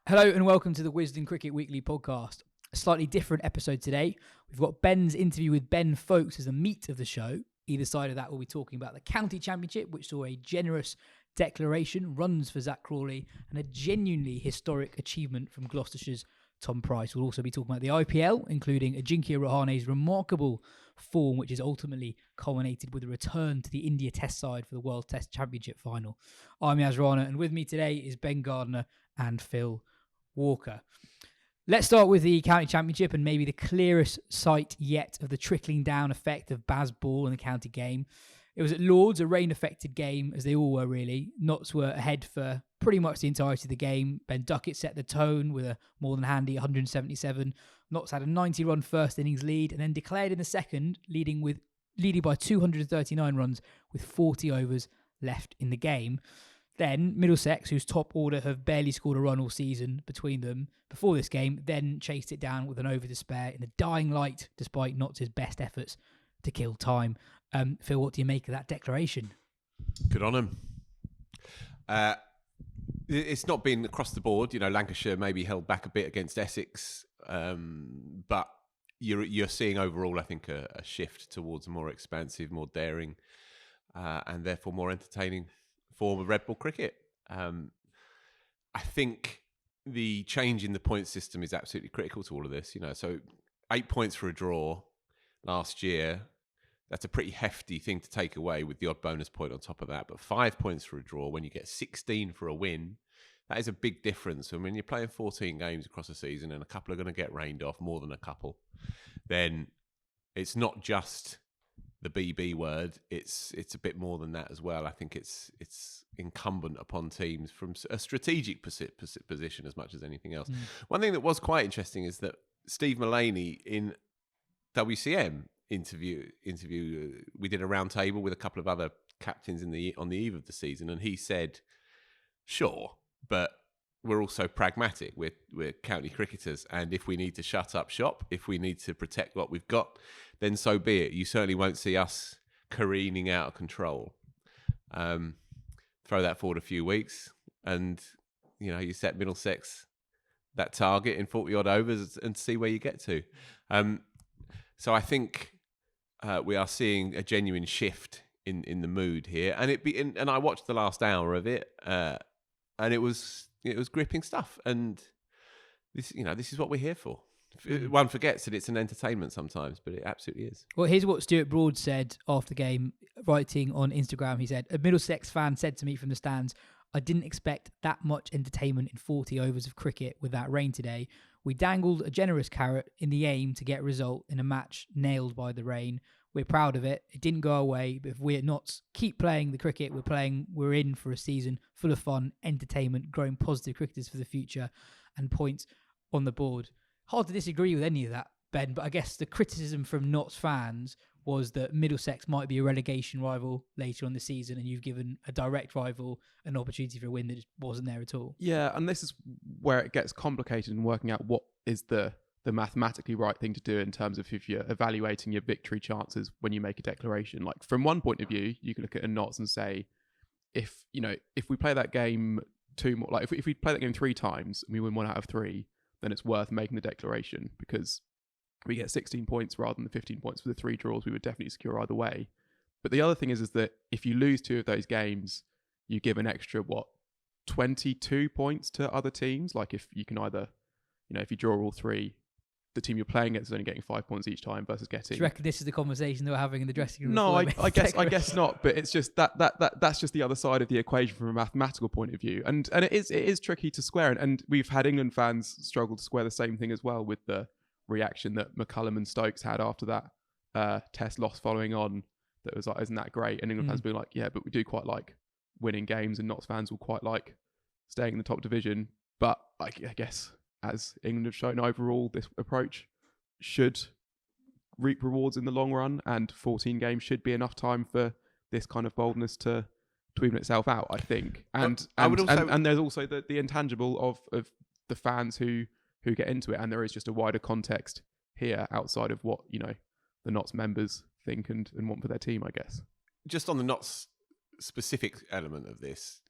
Hello and welcome to the Wisden Cricket Weekly podcast. A slightly different episode today. We've got Ben's interview with Ben Foakes as the meat of the show. Either side of that, we'll be talking about the County Championship, which saw a generous declaration, runs for Zach Crawley, and a genuinely historic achievement from Gloucestershire's Tom Price. We'll also be talking about the IPL, including Ajinkya Rahane's remarkable form, which is ultimately culminated with a return to the India Test side for the World Test Championship final. I'm Yas Rana, and with me today is Ben Gardner and Phil Walker. Let's start with the County Championship and maybe the clearest sight yet of the trickling down effect of Baz Ball in the county game. It was at Lords, a rain-affected game, as they all were really. Notts were ahead for pretty much the entirety of the game. Ben Duckett set the tone with a more than handy 177. Notts had a 90-run first innings lead and then declared in the second, leading by 239 runs with 40 overs left in the game. Then Middlesex, whose top order have barely scored a run all season between them before this game, then chased it down with an over to spare in the dying light, despite Notts' best efforts to kill time. Phil, what do you make of that declaration? Good on him. It's not been across the board. You know, Lancashire maybe held back a bit against Essex, but you're seeing overall, I think, a shift towards a more expansive, more daring, and therefore more entertaining form of red ball cricket. I think the change in the point system is absolutely critical to all of this. You know, so 8 points for a draw last year, that's a pretty hefty thing to take away with the odd bonus point on top of that. But 5 points for a draw when you get 16 for a win, that is a big difference. And when you're playing 14 games across a season and a couple are going to get rained off, more than a couple, then it's not just the BB word, it's a bit more than that as well. I think it's incumbent upon teams from a strategic position as much as anything else. One thing that was quite interesting is that Steve Mullaney in WCM interview, we did a round table with a couple of other captains on the eve of the season, and he said, sure, but we're also pragmatic. We're county cricketers, and if we need to shut up shop, if we need to protect what we've got, then so be it. You certainly won't see us careening out of control. Throw that forward a few weeks, and you set Middlesex that target in 40-odd overs and see where you get to. So I think we are seeing a genuine shift in the mood here, and I watched the last hour of it, and it was gripping stuff, and this is what we're here for. One forgets that it's an entertainment sometimes, but it absolutely is. Well, here's what Stuart Broad said after the game, writing on Instagram. He said, a Middlesex fan said to me from the stands, I didn't expect that much entertainment in 40 overs of cricket with that rain today. We dangled a generous carrot in the aim to get a result in a match nailed by the rain. We're proud of it. It didn't go away, but if we're not keep playing the cricket we're in for a season full of fun, entertainment, growing positive cricketers for the future, and points on the board. Hard to disagree with any of that, Ben, but I guess the criticism from Notts fans was that Middlesex might be a relegation rival later on the season, and you've given a direct rival an opportunity for a win that just wasn't there at all. Yeah, and this is where it gets complicated in working out what is the mathematically right thing to do in terms of if you're evaluating your victory chances when you make a declaration. Like, from one point of view, you can look at a Notts and say, if we play that game if we play that game 3 times and we win 1 out of 3, then it's worth making the declaration because we get 16 points rather than the 15 points for the 3 draws we would definitely secure either way. But the other thing is that if you lose 2 of those games, you give an extra, 22 points to other teams. Like, if you can either, if you draw all 3, the team you're playing against is only getting 5 points each time versus getting... Do you reckon this is the conversation they were having in the dressing room? No, I guess not. But it's just that's just the other side of the equation from a mathematical point of view, and it is tricky to square. And we've had England fans struggle to square the same thing as well with the reaction that McCullum and Stokes had after that Test loss following on. That was like, isn't that great? And England fans being like, yeah, but we do quite like winning games, and Notts fans will quite like staying in the top division. But I guess, as England have shown overall, this approach should reap rewards in the long run, and 14 games should be enough time for this kind of boldness to even itself out, I think. And there's also the intangible of the fans who get into it, and there is just a wider context here outside of what the Notts members think and want for their team, I guess. Just on the Notts specific element of this,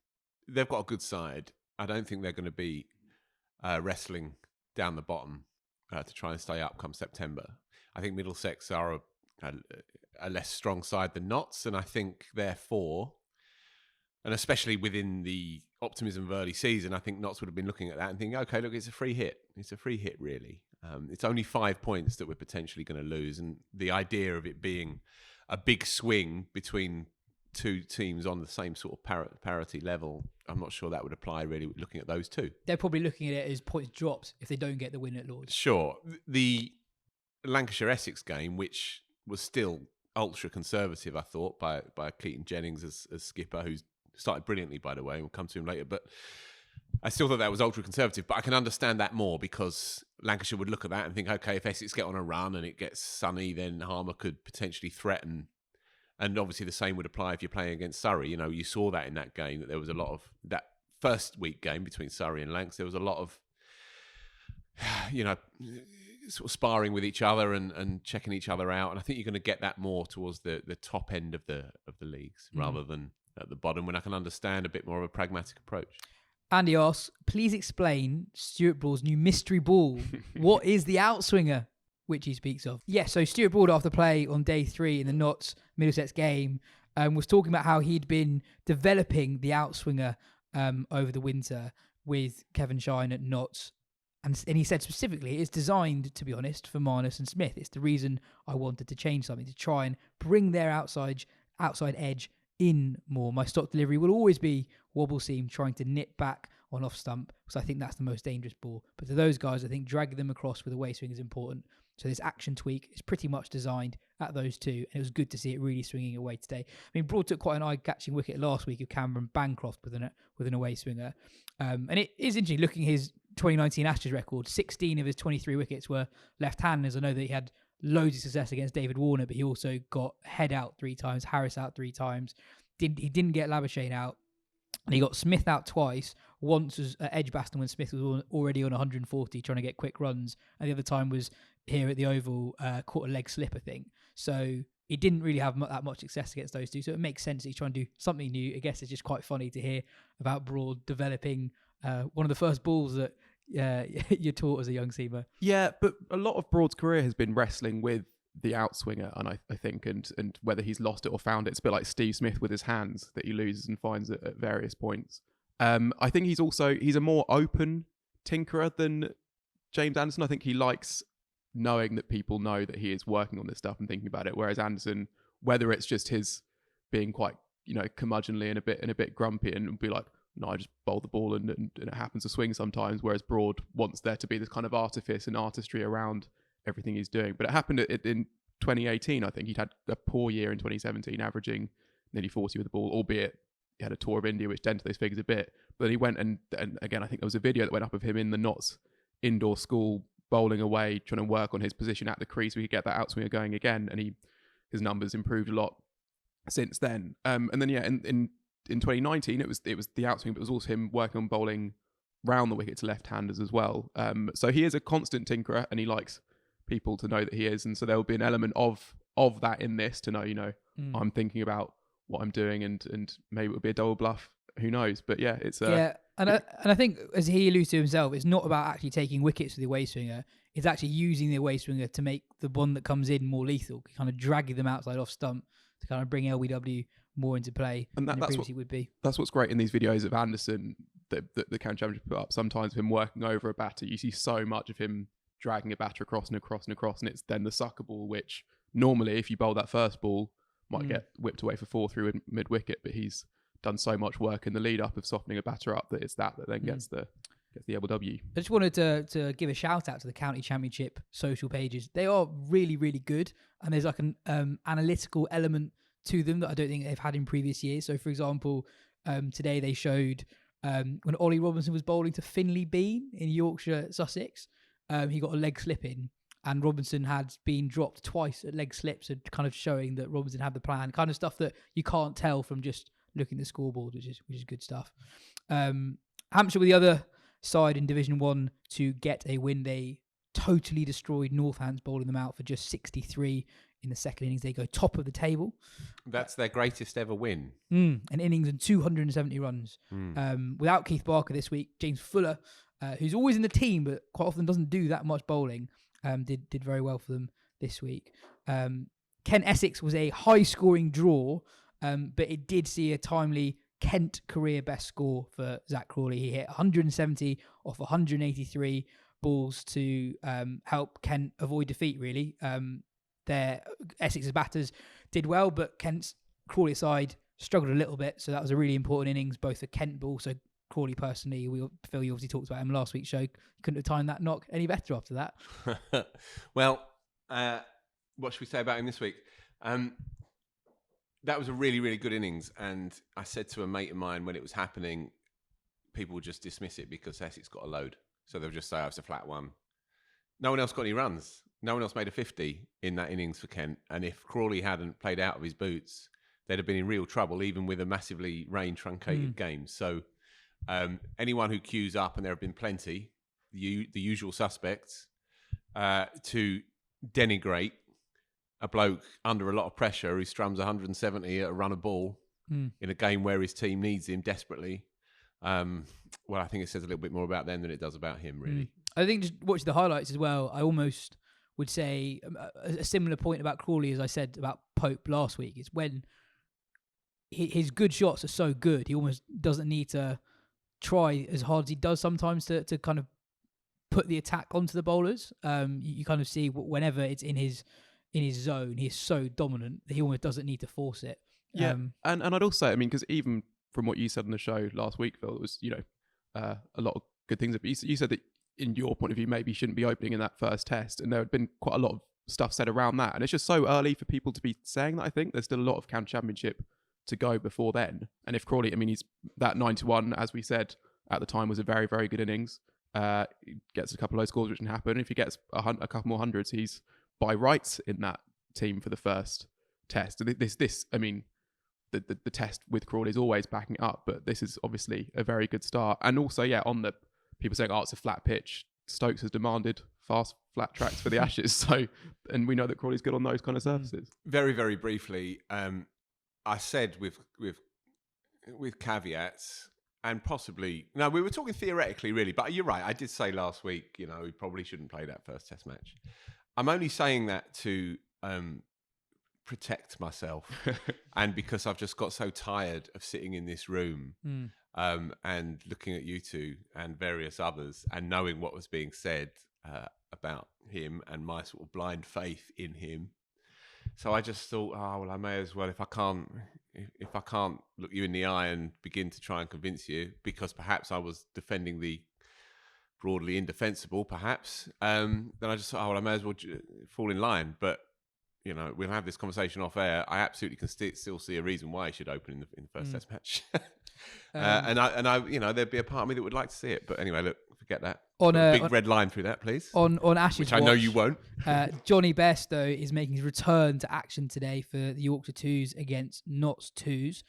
they've got a good side. I don't think they're going to be wrestling down the bottom to try and stay up come September. I think Middlesex are a less strong side than Notts, and I think therefore, and especially within the optimism of early season, I think Notts would have been looking at that and thinking, okay, look, it's a free hit. It's a free hit, really. It's only 5 points that we're potentially going to lose, and the idea of it being a big swing between two teams on the same sort of parity level, I'm not sure that would apply really looking at those two. They're probably looking at it as points dropped if they don't get the win at Lords. Sure. The Lancashire-Essex game, which was still ultra conservative, I thought, by Keaton Jennings as skipper, who's started brilliantly, by the way. We'll come to him later. But I still thought that was ultra conservative. But I can understand that more because Lancashire would look at that and think, okay, if Essex get on a run and it gets sunny, then Harmer could potentially threaten. And obviously the same would apply if you're playing against Surrey. You know, you saw that in that game, that there was a lot of that first week game between Surrey and Lancs. There was a lot of, you know, sort of sparring with each other and checking each other out. And I think you're going to get that more towards the top end of the leagues rather than at the bottom, when I can understand a bit more of a pragmatic approach. Andy asks, please explain Stuart Broad's new mystery ball. What is the outswinger, which he speaks of? Yeah, so Stuart Broad, after play on day 3 in the Notts Middlesex game, was talking about how he'd been developing the outswinger over the winter with Kevin Shine at Notts. And he said specifically, it's designed, to be honest, for Marnus and Smith. It's the reason I wanted to change something, to try and bring their outside edge in more. My stock delivery will always be wobble seam, trying to nip back on off stump, because I think that's the most dangerous ball. But to those guys, I think dragging them across with a away swing is important. So this action tweak is pretty much designed at those two, and it was good to see it really swinging away today. I mean, Broad took quite an eye-catching wicket last week of Cameron Bancroft with an away swinger. And it is interesting looking at his 2019 Ashes record. 16 of his 23 wickets were left-handers. I know that he had loads of success against David Warner, but he also got Head out 3 times, Harris out 3 times. He didn't get Labuschagne out. And he got Smith out twice. Once was at Edgbaston when Smith was already on 140 trying to get quick runs. And the other time was here at the Oval, caught a leg slip, I think. So he didn't really have that much success against those two. So it makes sense that he's trying to do something new. I guess it's just quite funny to hear about Broad developing one of the first balls that you're taught as a young seamer. Yeah, but a lot of Broad's career has been wrestling with the outswinger, and I think, and whether he's lost it or found it, it's a bit like Steve Smith with his hands that he loses and finds at various points. I think he's a more open tinkerer than James Anderson. I think he likes knowing that people know that he is working on this stuff and thinking about it. Whereas Anderson, whether it's just his being quite, curmudgeonly and a bit grumpy and be like, no, I just bowl the ball and it happens to swing sometimes. Whereas Broad wants there to be this kind of artifice and artistry around everything he's doing. But it happened in 2018. I think he'd had a poor year in 2017, averaging nearly 40 with the ball, albeit he had a tour of India, which dented those figures a bit. But then he went and again, I think there was a video that went up of him in the Notts indoor school bowling away, trying to work on his position at the crease so he could get that outswinger going again. And his numbers improved a lot since then. And then, in 2019, it was the outswing, but it was also him working on bowling round the wicket to left-handers as well. So he is a constant tinkerer, and he likes people to know that he is. And so there will be an element of that in this to know, I'm thinking about what I'm doing, and maybe it would be a double bluff. Who knows? But yeah, it's And I think, as he alludes to himself, it's not about actually taking wickets with the away swinger. It's actually using the away swinger to make the one that comes in more lethal, kind of dragging them outside off stump to kind of bring LBW more into play than it previously would be. That's what's great in these videos of Anderson that the County Championship put up. Sometimes of him working over a batter, you see so much of him dragging a batter across and across and across, and it's then the sucker ball, which normally if you bowl that first ball might get whipped away for 4 through mid wicket, but he's done so much work in the lead up of softening a batter up that it's that then gets the LBW. I just wanted to give a shout out to the County Championship social pages. They are really, really good, and there's like an analytical element to them that I don't think they've had in previous years. So, for example, today they showed when Ollie Robinson was bowling to Finley Bean in Yorkshire, Sussex. He got a leg slip in, and Robinson had been dropped twice at leg slips, and kind of showing that Robinson had the plan, kind of stuff that you can't tell from just looking at the scoreboard, which is good stuff. Hampshire were the other side in Division 1 to get a win. They totally destroyed Northants, bowling them out for just 63 in the second innings. They go top of the table. That's their greatest ever win. An innings and 270 runs. Without Keith Barker this week, James Fuller who's always in the team but quite often doesn't do that much bowling, did very well for them this week. Kent-Essex was a high-scoring draw, but it did see a timely Kent career best score for Zach Crawley. He hit 170 off 183 balls to help Kent avoid defeat, really. Their Essex's batters did well, but Kent's Crawley side struggled a little bit, so that was a really important innings, both for Kent but also Crawley personally. Phil, you obviously talked about him last week's show. You couldn't have timed that knock any better after that. Well, what should we say about him this week? That was a really, really good innings, and I said to a mate of mine when it was happening, people would just dismiss it because Essex got a load. So they'll just say, oh, it's a flat one. No one else got any runs. No one else made a 50 in that innings for Kent. And if Crawley hadn't played out of his boots, they'd have been in real trouble, even with a massively rain-truncated game. So anyone who queues up, and there have been plenty, the usual suspects, to denigrate a bloke under a lot of pressure who strums 170 at a run of ball in a game where his team needs him desperately. Well, I think it says a little bit more about them than it does about him, really. I think just watching the highlights as well, I almost would say a similar point about Crawley as I said about Pope last week. It's when his good shots are so good, he almost doesn't need to try as hard as he does sometimes to kind of put the attack onto the bowlers. You kind of see whenever it's in his zone, he's so dominant that he almost doesn't need to force it. Yeah, and I'd also say, I mean, because even from what you said on the show last week, Phil, it was, a lot of good things. But you said that in your point of view, maybe he shouldn't be opening in that first test, and there had been quite a lot of stuff said around that, and it's just so early for people to be saying that. I think there's still a lot of county championship to go before then, and if Crawley, I mean, he's that 91, as we said at the time, was a very, very good innings. He gets a couple of low scores, which can happen. If he gets a couple more hundreds, he's by rights in that team for the first test. I mean, the test with Crawley is always backing it up, but this is obviously a very good start. And also, on the people saying, oh, it's a flat pitch, Stokes has demanded fast, flat tracks for the Ashes. So, and we know that Crawley's good on those kind of surfaces. Very, very briefly, I said with caveats, and possibly, no, we were talking theoretically, really, but you're right. I did say last week, he probably shouldn't play that first test match. I'm only saying that to protect myself, and because I've just got so tired of sitting in this room and looking at you two and various others and knowing what was being said about him and my sort of blind faith in him. So I just thought, oh, well, I may as well, if I can't look you in the eye and begin to try and convince you, because perhaps I was defending the broadly indefensible, perhaps, then I just thought, oh, well, I may as well fall in line. But, we'll have this conversation off air. I absolutely can still see a reason why he should open in the first test match. And I, there'd be a part of me that would like to see it. But anyway, look, forget that. Put a big red line through that, please. On Ashes which I know you won't. Johnny Best, though, is making his return to action today for the Yorkshire Twos against Notts Twos.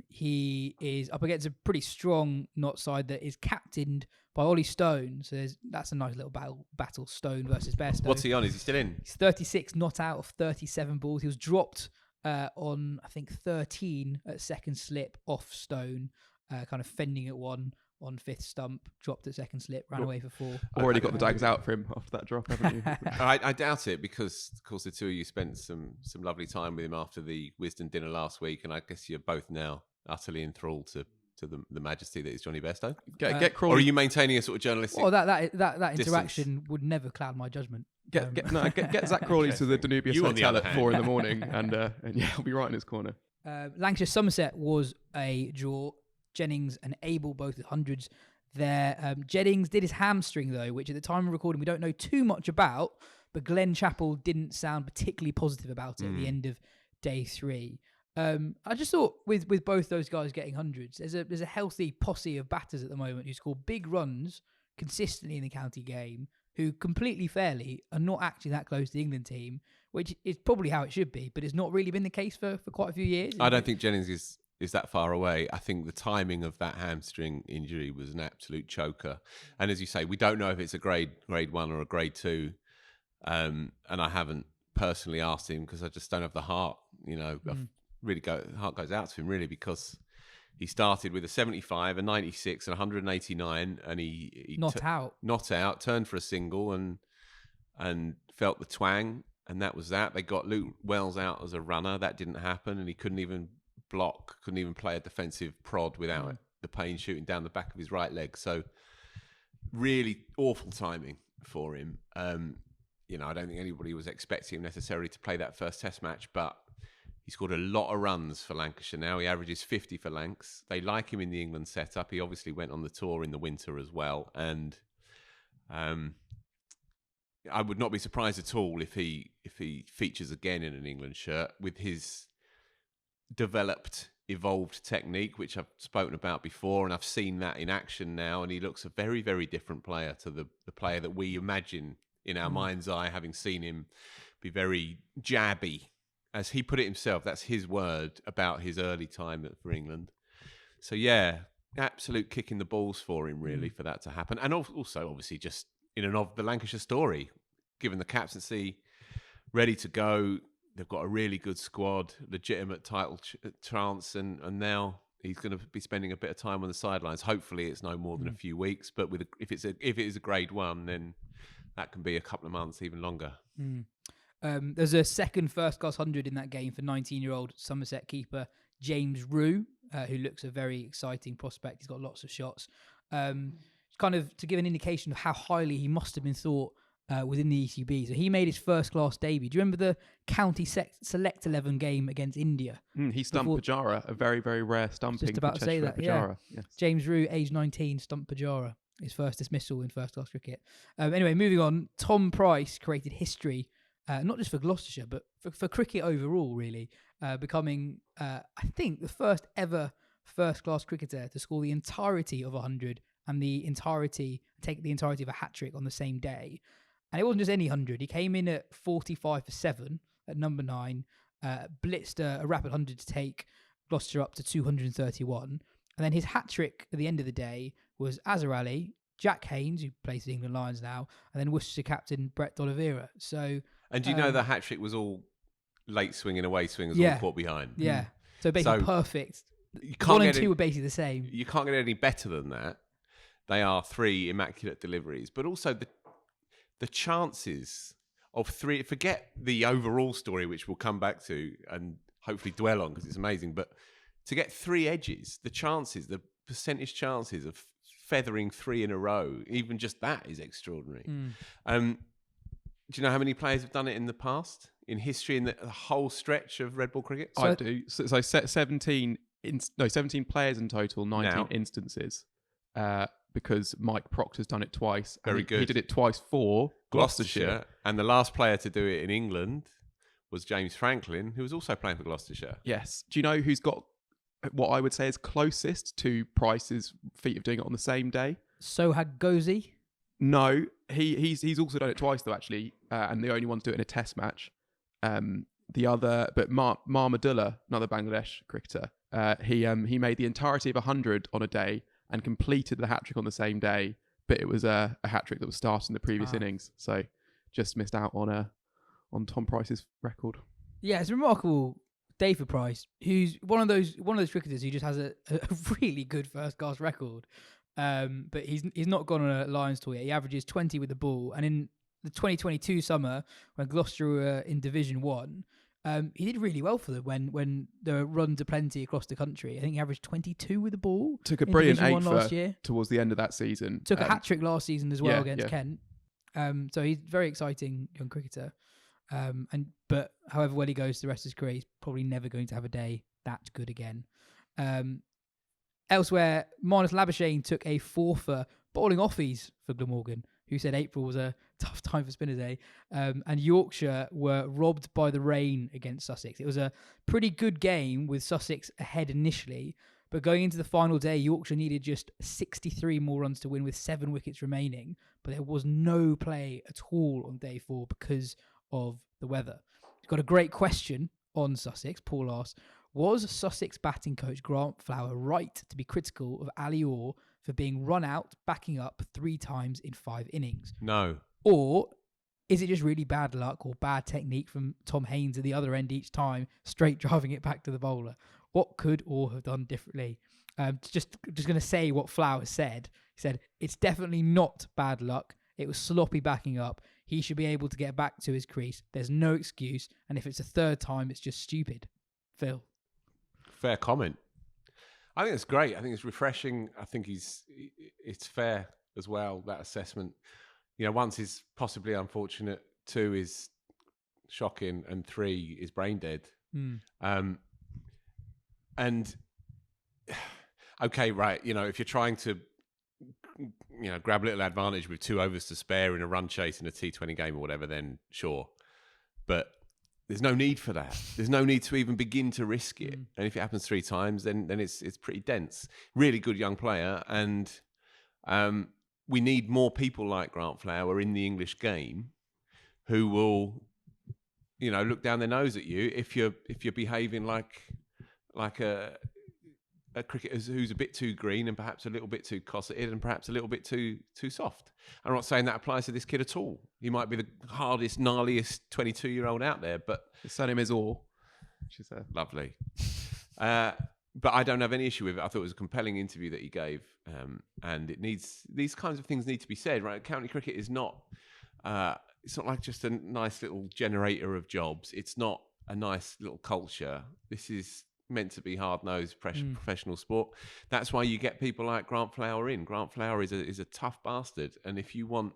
He is up against a pretty strong Notts side that is captained by Ollie Stone. So that's a nice little battle, Stone versus Best. What's he on? Is he still in? He's 36 not out of 37 balls. He was dropped on, I think, 13 at second slip off Stone, kind of fending at one on fifth stump, dropped at second slip, ran away for 4. Already got the dags out for him after that drop, haven't you? I doubt it, because, of course, the two of you spent some lovely time with him after the Wisden dinner last week, and I guess you're both now utterly enthralled to the majesty that is Johnny Besto. Get Crawley. Or are you maintaining a sort of journalistic? Well, that interaction would never cloud my judgment. Get Zach Crawley to the Danubius Hotel at 4 a.m, and he'll be right in his corner. Lancashire Somerset was a draw. Jennings and Abel both with hundreds there. Jennings did his hamstring, though, which at the time of recording we don't know too much about, but Glenn Chappell didn't sound particularly positive about it at the end of day 3. I just thought with both those guys getting hundreds, there's a healthy posse of batters at the moment who score big runs consistently in the county game, who completely fairly are not actually that close to the England team, which is probably how it should be, but it's not really been the case for quite a few years. I don't think Jennings is that far away. I think the timing of that hamstring injury was an absolute choker. And as you say, we don't know if it's a grade 1 or a grade 2. And I haven't personally asked him because I just don't have the heart, heart goes out to him really, because He started with a 75, a 96, and 189, and he Not out, turned for a single, and felt the twang, and that was that. They got Luke Wells out as a runner. That didn't happen, and he couldn't even play a defensive prod without the pain shooting down the back of his right leg. So really awful timing for him. I don't think anybody was expecting him necessarily to play that first Test match, but he scored a lot of runs for Lancashire now. He averages 50 for Lancs. They like him in the England setup. He obviously went on the tour in the winter as well. And I would not be surprised at all if he features again in an England shirt with his evolved technique, which I've spoken about before, and I've seen that in action now. And he looks a very, very different player to the player that we imagine in our mind's eye, having seen him be very jabby. As he put it himself, that's his word about his early time for England. So, yeah, absolute kick in the balls for him, really, for that to happen. And also, obviously, just in and of the Lancashire story, given the captaincy, ready to go. They've got a really good squad, legitimate title chance, and now he's going to be spending a bit of time on the sidelines. Hopefully, it's no more than a few weeks. But if it is a grade 1, then that can be a couple of months, even longer. There's a second first-class 100 in that game for 19-year-old Somerset keeper James Rue, who looks a very exciting prospect. He's got lots of shots. Kind of to give an indication of how highly he must have been thought within the ECB. So he made his first-class debut. Do you remember the county select 11 game against India? He stumped Pujara, a very, very rare stumping. Just about to say that, Pujara. Yes. James Rue, age 19, stumped Pujara. His first dismissal in first-class cricket. Anyway, moving on. Tom Price created history, not just for Gloucestershire, but for cricket overall, really, becoming, I think, the first ever first-class cricketer to score the entirety of 100 and take the entirety of a hat-trick on the same day. And it wasn't just any 100. He came in at 45 for 7 at number 9, blitzed a rapid 100 to take Gloucestershire up to 231. And then his hat-trick at the end of the day was Azhar Ali, Jack Haynes, who plays the England Lions now, and then Worcestershire captain Brett D'Oliveira. So, and do you know the hat-trick was all late swing and away swing all caught behind? Yeah. So basically perfect. You can't 1 and 2 were basically the same. You can't get any better than that. They are 3 immaculate deliveries, but also the chances of 3. Forget the overall story, which we'll come back to and hopefully dwell on because it's amazing. But to get 3 edges, the percentage chances of feathering 3 in a row, even just that is extraordinary. Do you know how many players have done it in the past, in history, in the whole stretch of red ball cricket? I do. So 17 players in total, 19 now. Instances. Because Mike Proctor's done it twice. Very good. He did it twice for Gloucestershire. And the last player to do it in England was James Franklin, who was also playing for Gloucestershire. Yes. Do you know who's got what I would say is closest to Price's feat of doing it on the same day? Sohag Ghozi? No. He's also done it twice, though, actually. And the only one to do it in a test match. But Mahmudullah, another Bangladesh cricketer, he made the entirety of 100 on a day and completed the hat-trick on the same day, but it was a hat-trick that was started in the previous innings, so just missed out on Tom Price's record. Yeah, it's a remarkable day for Price, who's one of those cricketers who just has a really good first-class record, but he's not gone on a Lions tour yet. He averages 20 with the ball, and in the 2022 summer, when Gloucester were in Division 1, he did really well for them when there were runs aplenty across the country. I think he averaged 22 with the ball. Took a brilliant 8 towards the end of that season. Took a hat-trick last season as well against Kent. So he's a very exciting young cricketer. But however well he goes the rest of his career, he's probably never going to have a day that good again. Elsewhere, Marnus Labuschagne took a 4 for bowling offies for Glamorgan, who said April was a tough time for spinner day. And Yorkshire were robbed by the rain against Sussex. It was a pretty good game with Sussex ahead initially, but going into the final day, Yorkshire needed just 63 more runs to win with 7 wickets remaining, but there was no play at all on day 4 because of the weather. We've got a great question on Sussex. Paul asks, was Sussex batting coach Grant Flower right to be critical of Ali Orr for being run out, backing up 3 times in 5 innings? No. Or is it just really bad luck or bad technique from Tom Haynes at the other end each time, straight driving it back to the bowler? What could Orr have done differently? Just going to say what Flowers said. He said, "It's definitely not bad luck. It was sloppy backing up. He should be able to get back to his crease. There's no excuse. And if it's a third time, it's just stupid." Phil. Fair comment. I think it's great. I think it's refreshing. I think it's fair as well, that assessment. You know, 1 is possibly unfortunate, 2 is shocking, and 3 is brain dead. And okay, right, you know, if you're trying to, you know, grab a little advantage with 2 overs to spare in a run chase in a T20 game or whatever, then sure. But there's no need for that. There's no need to even begin to risk it. And if it happens 3 times, then it's pretty dense. Really good young player, and we need more people like Grant Flower in the English game who will, you know, look down their nose at you if you're behaving like a cricketer who's a bit too green and perhaps a little bit too cosseted and perhaps a little bit too soft. I'm not saying that applies to this kid at all. He might be the hardest, gnarliest 22-year-old out there, but his surname is Orr, which is lovely. But I don't have any issue with it. I thought it was a compelling interview that he gave, and these kinds of things need to be said, right? County cricket is not. It's not like just a nice little generator of jobs. It's not a nice little culture. This is meant to be hard-nosed professional sport. That's why you get people like Grant Flower in. Grant Flower is a tough bastard, and if you want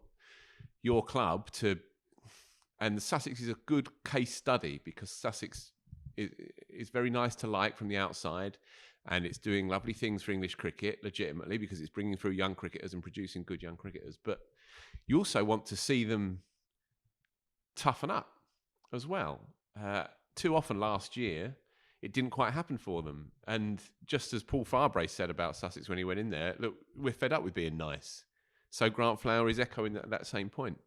your club to, and Sussex is a good case study because Sussex is very nice to like from the outside, and it's doing lovely things for English cricket legitimately because it's bringing through young cricketers and producing good young cricketers. But you also want to see them toughen up as well. Too often last year, it didn't quite happen for them. And just as Paul Farbrace said about Sussex when he went in there, look, we're fed up with being nice. So Grant Flower is echoing that same point.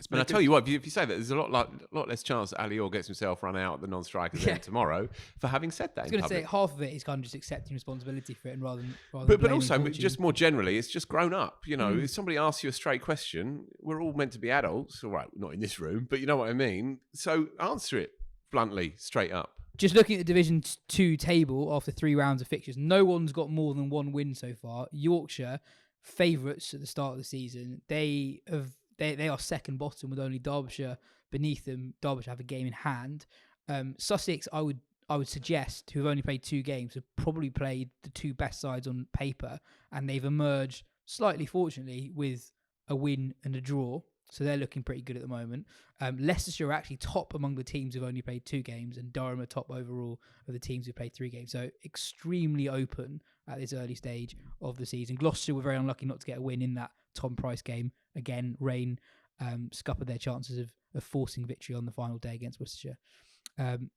And I tell you what, if you say that, there's a lot less chance that Ali Orr gets himself run out at the non-strikers end tomorrow for having said that. I was going to say half of it is kind of just accepting responsibility for it, and rather than but also fortune. Just more generally, it's just grown up. You know, if somebody asks you a straight question, we're all meant to be adults. All right, not in this room, but you know what I mean. So answer it bluntly, straight up. Just looking at the Division 2 table after 3 rounds of fixtures, no one's got more than 1 win so far. Yorkshire, favourites at the start of the season, they are second bottom with only Derbyshire beneath them. Derbyshire have a game in hand. Sussex, I would suggest, who have only played 2 games, have probably played the 2 best sides on paper, and they've emerged slightly, fortunately, with a win and a draw. So they're looking pretty good at the moment. Leicestershire are actually top among the teams who've only played 2 games, and Durham are top overall of the teams who've played 3 games. So extremely open at this early stage of the season. Gloucestershire were very unlucky not to get a win in that Tom Price game. Again, rain scuppered their chances of forcing victory on the final day against Worcestershire.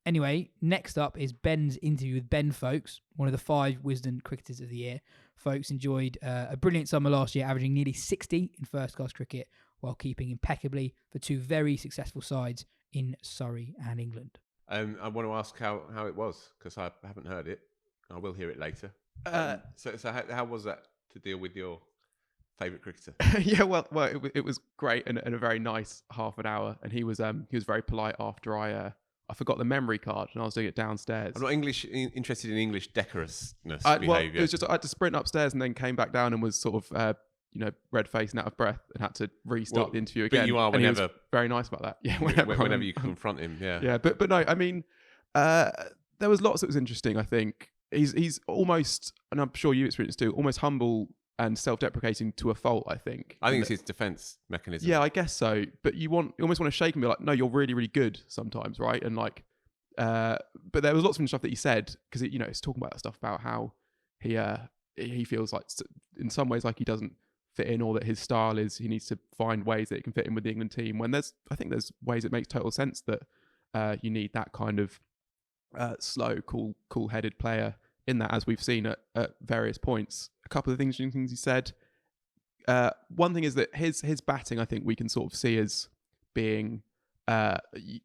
Anyway, next up is Ben's interview with Ben Foakes, one of the 5 Wisden Cricketers of the year. Foakes enjoyed a brilliant summer last year, averaging nearly 60 in first-class cricket, while keeping impeccably for 2 very successful sides in Surrey and England. I want to ask how it was, because I haven't heard it. I will hear it later. So how was that to deal with your favourite cricketer? Yeah, well, it was great and a very nice half an hour. And he was very polite after I forgot the memory card and I was doing it downstairs. I'm not interested in English decorousness behaviour. Well, it was just I had to sprint upstairs and then came back down and was sort of red-faced and out of breath and had to restart the interview again. But you are and whenever. He was very nice about that. Yeah, whenever you confront him. Yeah. Yeah, but no, I mean, there was lots that was interesting. I think he's almost, and I'm sure you experienced too, almost humble and self-deprecating to a fault. I think it's his defense mechanism. Yeah, I guess so. But you almost want to shake him and be like, no, you're really, really good sometimes, right? And like, but there was lots of stuff that he said because it's talking about that stuff about how he feels like in some ways like he doesn't fit in, or that his style is he needs to find ways that he can fit in with the England team. When I think there's ways it makes total sense that you need that kind of slow, cool-headed player in that, as we've seen at various points. A couple of things he said. One thing is that his batting, I think we can sort of see as being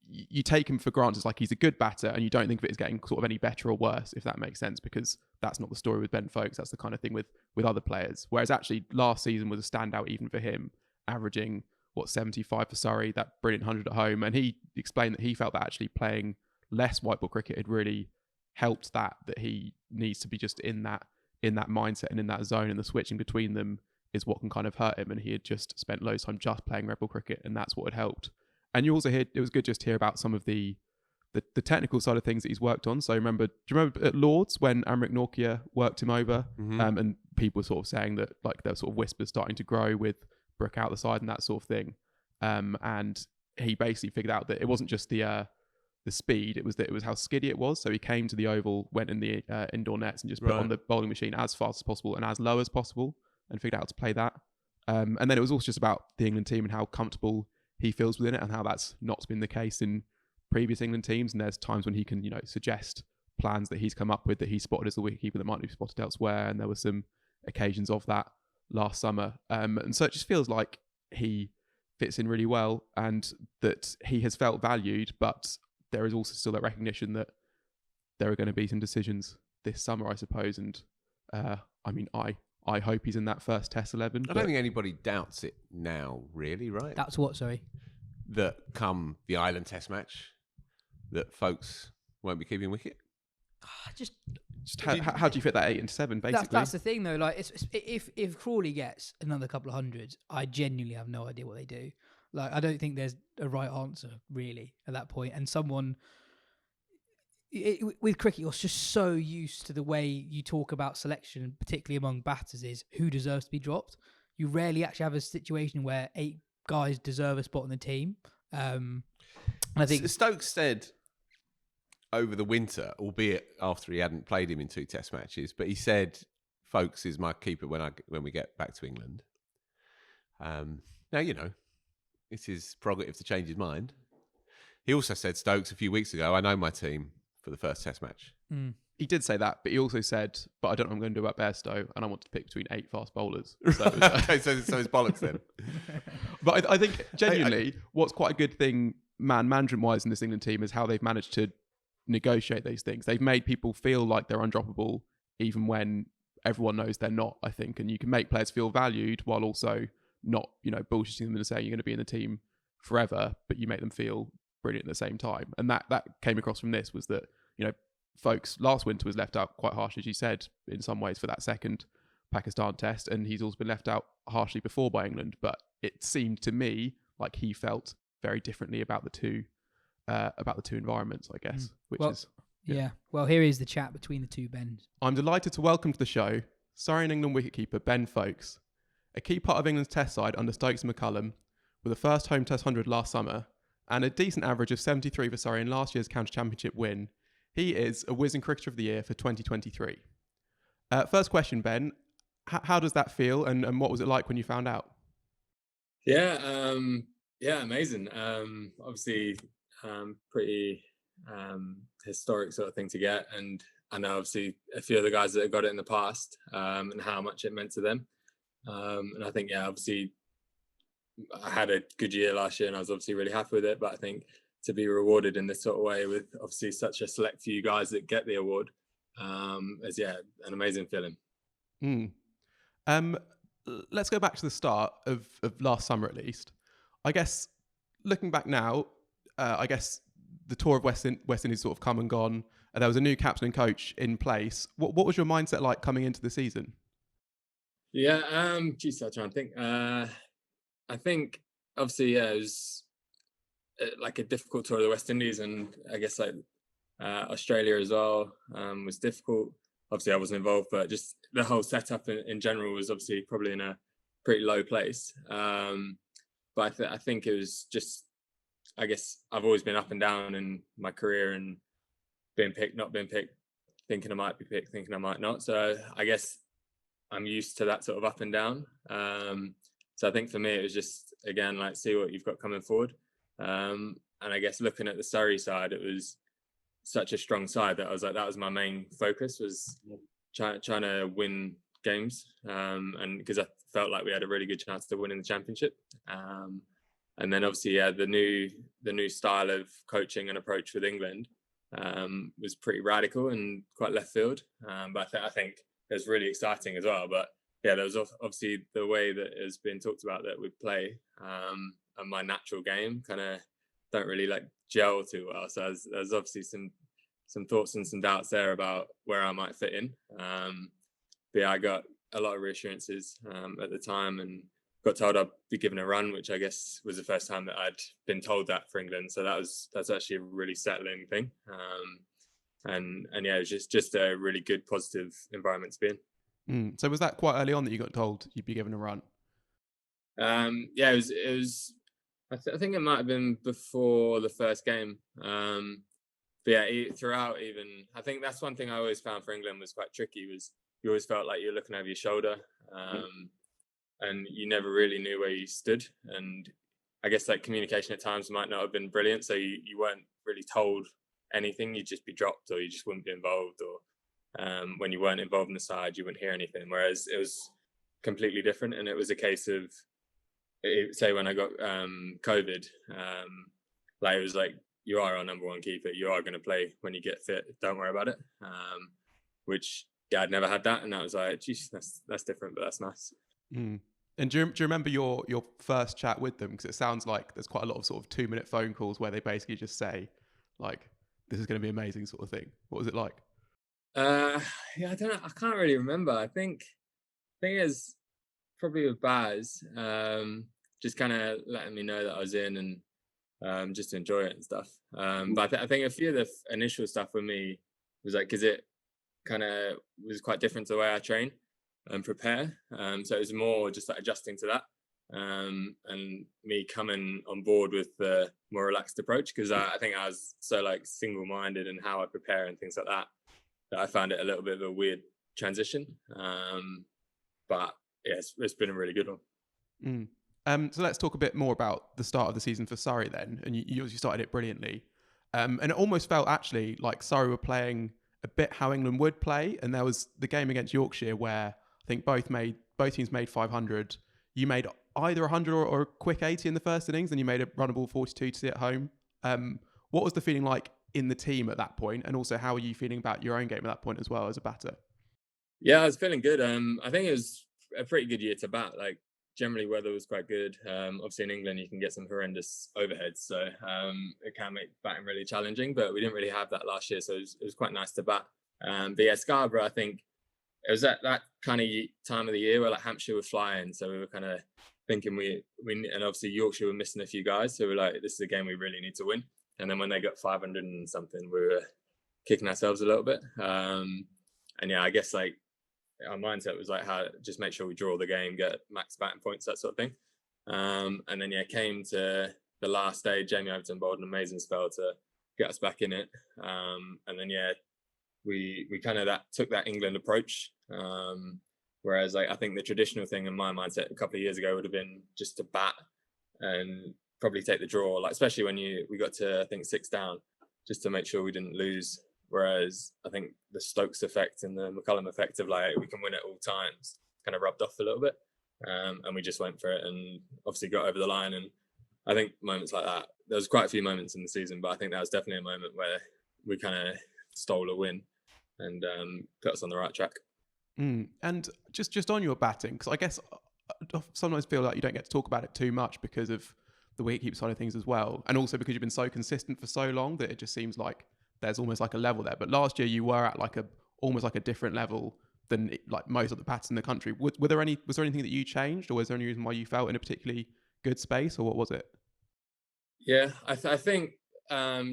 you take him for granted as like he's a good batter, and you don't think of it as getting sort of any better or worse, if that makes sense, because that's not the story with Ben Foakes. That's the kind of thing with other players. Whereas actually last season was a standout even for him, averaging 75 for Surrey, that brilliant 100 at home, and he explained that he felt that actually playing less white ball cricket had really helped that he needs to be just in that in that mindset and in that zone, and the switching between them is what can kind of hurt him. And he had just spent loads of time just playing red ball cricket, and that's what had helped. And you also hear, it was good just to hear about some of the technical side of things that he's worked on. So do you remember at Lords when Amrit Nortje worked him over? And people were sort of saying that like there were sort of whispers starting to grow with Brook out the side and that sort of thing. And he basically figured out that it wasn't just the speed, it was how skiddy it was. So he came to the Oval, went in the indoor nets and just put on the bowling machine as fast as possible and as low as possible, and figured out how to play that. And then it was also just about the England team and how comfortable he feels within it, and how that's not been the case in previous England teams. And there's times when he can, suggest plans that he's come up with that he spotted as a wicketkeeper that might be spotted elsewhere. And there were some occasions of that last summer. And so it just feels like he fits in really well, and that he has felt valued, but there is also still that recognition that there are going to be some decisions this summer, I suppose. And I hope he's in that first Test 11. I don't think anybody doubts it now, really, right? That's what, sorry? That come the Ireland Test match, that Foakes won't be keeping wicket. Just how do you fit that 8 into 7, basically? That's the thing, though. Like, if Crawley gets another couple of hundreds, I genuinely have no idea what they do. Like, I don't think there's a right answer, really, at that point. And with cricket, you're just so used to the way you talk about selection, particularly among batters, is who deserves to be dropped. You rarely actually have a situation where 8 guys deserve a spot in the team. And I think Stokes said over the winter, albeit after he hadn't played him in 2 Test matches, but he said Foakes is my keeper when we get back to England. Now, it's his prerogative to change his mind. He also said, Stokes, a few weeks ago, I know my team for the first Test match. He did say that, but he also said, but I don't know what I'm going to do about Bairstow, and I want to pick between 8 fast bowlers. So, okay, so it's bollocks then. But I think, genuinely, what's quite a good thing management-wise in this England team is how they've managed to negotiate these things. They've made people feel like they're undroppable, even when everyone knows they're not, I think. And you can make players feel valued while also not, bullshitting them and saying you're going to be in the team forever, but you make them feel brilliant at the same time. And that came across from this, was that, Foakes last winter was left out quite harsh, as you said, in some ways for that second Pakistan Test, and he's also been left out harshly before by England. But it seemed to me like he felt very differently about the two environments, I guess. Yeah. Well, here is the chat between the two Bens. I'm delighted to welcome to the show Surrey and England wicketkeeper Ben Foakes, a key part of England's Test side under Stokes and McCullum, with a first home Test 100 last summer and a decent average of 73 for Surrey in last year's county championship win. He is a Wisden Cricketer of the Year for 2023. First question, Ben. How does that feel, and what was it like when you found out? Yeah, amazing. Obviously, pretty historic sort of thing to get, and I know obviously a few of the guys that have got it in the past, and how much it meant to them. And I think, obviously, I had a good year last year, and I was obviously really happy with it. But I think to be rewarded in this sort of way with obviously such a select few guys that get the award is an amazing feeling. Let's go back to the start of last summer, at least. I guess looking back now, I guess the tour of West Indies sort of come and gone. There was a new captain and coach in place. What was your mindset like coming into the season? Yeah, I'm trying to think. I think obviously, it was like a difficult tour of the West Indies, and I guess like Australia as well was difficult. Obviously, I wasn't involved, but just the whole setup in general was obviously probably in a pretty low place. But I think it was just, I guess I've always been up and down in my career, and being picked, not being picked, thinking I might be picked, thinking I might not. So I guess I'm used to that sort of up and down. So I think for me, it was just, again, like, see what you've got coming forward. And I guess looking at the Surrey side, it was such a strong side that I was like, that was my main focus, was trying to win games. And because I felt like we had a really good chance to win in the championship. And then obviously, the new style of coaching and approach with England was pretty radical and quite left field. But I think it was really exciting as well. But there was obviously the way that has been talked about that we play, and my natural game kind of don't really like gel too well. So there's obviously some thoughts and some doubts there about where I might fit in. but yeah, I got a lot of reassurances at the time, and got told I'd be given a run, which I guess was the first time that I'd been told that for England. So that's actually a really settling thing. And yeah, it was just a really good, positive environment to be in. So was that quite early on that you got told you'd be given a run? Yeah, it was. I think it might have been before the first game. But yeah, throughout, even I think that's one thing I always found for England was quite tricky. Was you always felt like you're looking over your shoulder, and you never really knew where you stood. And I guess like communication at times might not have been brilliant, so you weren't really told anything. You'd just be dropped, or you just wouldn't be involved, or when you weren't involved in the side, you wouldn't hear anything. Whereas it was completely different, and it was a case of, say when I got COVID, like it was like, you are our number one keeper. You are going to play when you get fit. Don't worry about it. Which yeah, I'd never had that, and that was like, geez, that's different, but that's nice. And do you remember your first chat with them? Because it sounds like there's quite a lot of sort of 2-minute phone calls where they basically just say, like, this is going to be amazing, sort of thing. What was it like? Yeah, I don't know. I can't really remember. I think is probably with Baz, just kind of letting me know that I was in, and just to enjoy it and stuff. But I think a few of the initial stuff with me was like, because it kind of was quite different to the way I train and prepare. So it was more just like adjusting to that, and me coming on board with the more relaxed approach, because I think I was so like single-minded in how I prepare and things like that I found it a little bit of a weird transition. But yeah, it's been a really good one. So let's talk a bit more about the start of the season for Surrey then. And you started it brilliantly. And it almost felt actually like Surrey were playing a bit how England would play. And there was the game against Yorkshire where I think both teams made 500. You made either 100 or a quick 80 in the first innings, and you made a runnable 42 to see at home. What was the feeling like in the team at that point? And also, how are you feeling about your own game at that point as well as a batter? Yeah, I was feeling good. I think it was a pretty good year to bat. Like, generally weather was quite good. Obviously in England you can get some horrendous overheads, so it can make batting really challenging, but we didn't really have that last year, so it was quite nice to bat. But yeah, Scarborough, I think it was at that kind of time of the year where like Hampshire were flying, so we were kind of thinking we and obviously Yorkshire were missing a few guys, so we're like, this is a game we really need to win. And then when they got 500 and something, we were kicking ourselves a little bit. And yeah, I guess like our mindset was like, how just make sure we draw the game, get max batting points, that sort of thing. And then yeah, came to the last day. Jamie Overton bowled an amazing spell to get us back in it. And then yeah, we kind of took that England approach. Whereas like I think the traditional thing in my mindset a couple of years ago would have been just to bat and probably take the draw, like especially when we got to I think 6 down, just to make sure we didn't lose. Whereas I think the Stokes effect and the McCullum effect of like we can win at all times kind of rubbed off a little bit, and we just went for it and obviously got over the line. And I think moments like that, there was quite a few moments in the season, but I think that was definitely a moment where we kind of stole a win and put us on the right track. And just on your batting, because I guess I sometimes feel like you don't get to talk about it too much because of the wicketkeeper side of things as well, and also because you've been so consistent for so long that it just seems like there's almost like a level there. But last year you were at like almost like a different level than like most of the batters in the country. Was there anything that you changed, or was there any reason why you felt in a particularly good space, or what was it? Yeah, I think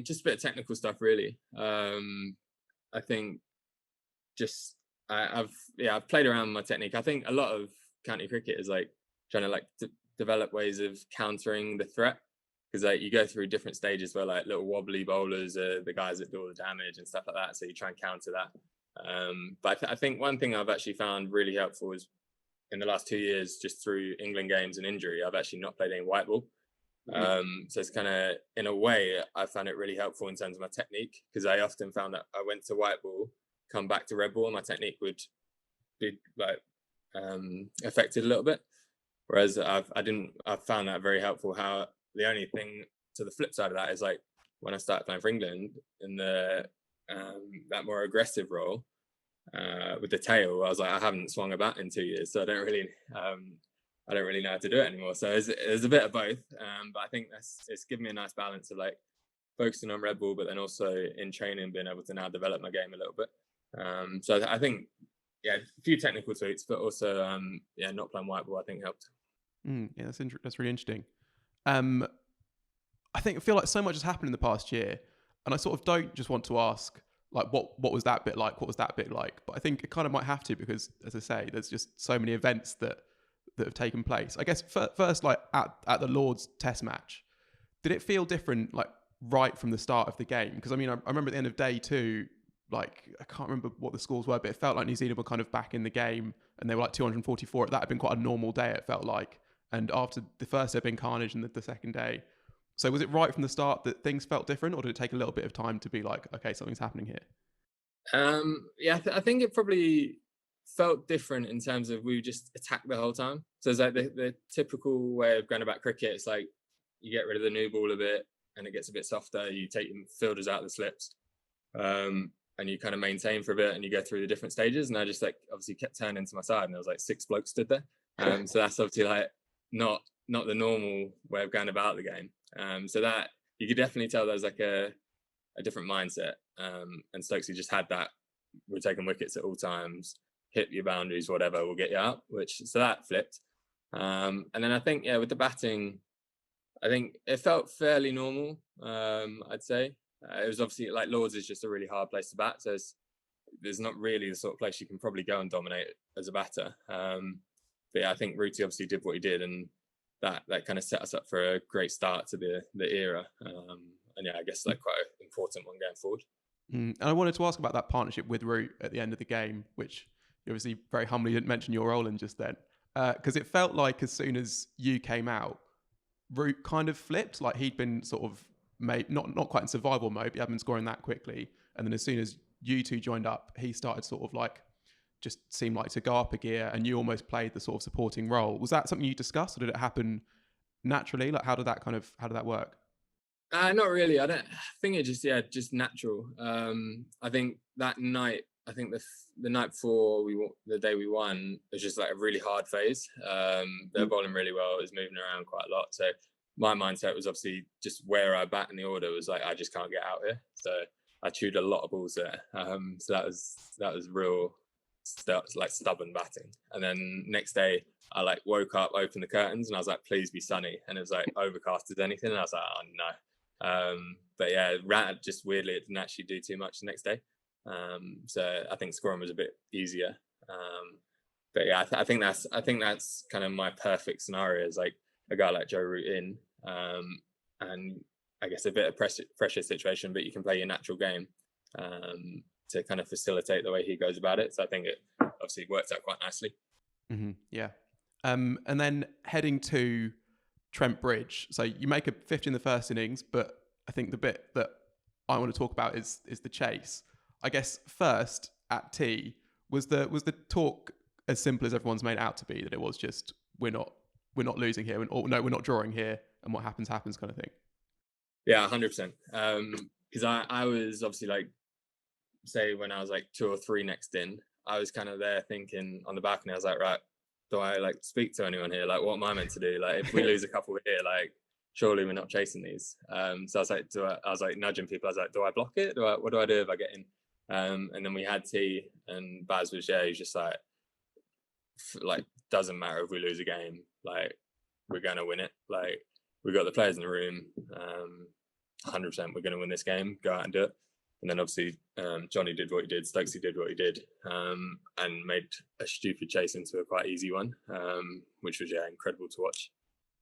just a bit of technical stuff really. I think just I've played around with my technique. I think a lot of county cricket is like trying to like develop ways of countering the threat, because like you go through different stages where like little wobbly bowlers are the guys that do all the damage and stuff like that, so you try and counter that. But I think one thing I've actually found really helpful is in the last 2 years, just through England games and injury, I've actually not played any white ball. So it's kind of, in a way, I found it really helpful in terms of my technique, because I often found that I went to white ball, come back to red ball, and my technique would be like affected a little bit. Whereas I've found that very helpful. How the only thing to the flip side of that is like when I started playing for England in the that more aggressive role with the tail, I was like, I haven't swung a bat in 2 years, so I don't really know how to do it anymore. So there's a bit of both, but I think it's given me a nice balance of like focusing on red ball, but then also in training being able to now develop my game a little bit. So I think a few technical tweaks, but also not playing white ball I think helped. Yeah, that's really interesting. I feel like so much has happened in the past year, and I sort of don't just want to ask like what was that bit like, what was that bit like, but I think it kind of might have to, because as I say, there's just so many events that have taken place. I guess first, like at the Lord's Test match, did it feel different like right from the start of the game? Because I mean, I remember at the end of day 2, like I can't remember what the scores were, but it felt like New Zealand were kind of back in the game, and they were like 244. That had been quite a normal day, it felt like. And after the first day had been carnage, and the second day. So was it right from the start that things felt different, or did it take a little bit of time to be like, okay, something's happening here? I think it probably felt different in terms of we just attacked the whole time. So it's like the typical way of going about cricket. It's like you get rid of the new ball a bit, and it gets a bit softer. You take your fielders out of the slips, and you kind of maintain for a bit, and you go through the different stages. And I just like obviously kept turning to my side, and there was like 6 blokes stood there. So that's obviously like not the normal way of going about the game. So that you could definitely tell there was like a different mindset. And Stokesy just had that. We're taking wickets at all times, hit your boundaries, whatever, we'll get you out. So that flipped. And then I think with the batting, I think it felt fairly normal. I'd say it was obviously like Lords is just a really hard place to bat. So there's not really the sort of place you can probably go and dominate as a batter. But I think Rooty obviously did what he did, and that kind of set us up for a great start to the era. And I guess like quite an important one going forward. And I wanted to ask about that partnership with Root at the end of the game, which you obviously very humbly didn't mention your role in just then, because it felt like as soon as you came out, Root kind of flipped. Like he'd been sort of not quite in survival mode, but he hadn't been scoring that quickly. And then as soon as you two joined up, he started sort of like just seemed like to go up a gear, and you almost played the sort of supporting role. Was that something you discussed, or did it happen naturally? Like how did that work? Not really. I think it just natural. I think that night, the night before the day we won, it was just like a really hard phase. They're bowling really well. It was moving around quite a lot. So my mindset was obviously just where I bat in the order was like, I just can't get out here. So I chewed a lot of balls there. So that was real, like stubborn batting. And then next day I like woke up, opened the curtains, and I was like, please be sunny. And it was like overcast as anything. And I was like, oh no. But just weirdly, it didn't actually do too much the next day. So I think scoring was a bit easier. But I think that's kind of my perfect scenario, is like a guy like Joe Root in, and I guess a bit of pressure situation, but you can play your natural game to kind of facilitate the way he goes about it. So I think it obviously worked out quite nicely. Mm-hmm. Yeah. And then heading to Trent Bridge. So you make a 50 in the first innings, but I think the bit that I want to talk about is the chase. I guess first at tee, was the talk as simple as everyone's made it out to be, that it was just we're not losing here, or no, we're not drawing here, and what happens kind of thing? Yeah, 100%. Because I was obviously like, say when I was like 2 or 3 next in, I was kind of there thinking on the balcony, I was like, right, do I like speak to anyone here? Like, what am I meant to do? Like, if we lose a couple here, like, surely we're not chasing these. So I was like nudging people. I was like, do I block it? What do I do if I get in? And then we had tea, and Baz was he's just like doesn't matter if we lose a game, like we're gonna win it. Like we've got the players in the room, 100% we're gonna win this game. Go out and do it. And then obviously Johnny did what he did, Stokesy did what he did, and made a stupid chase into a quite easy one, which was incredible to watch.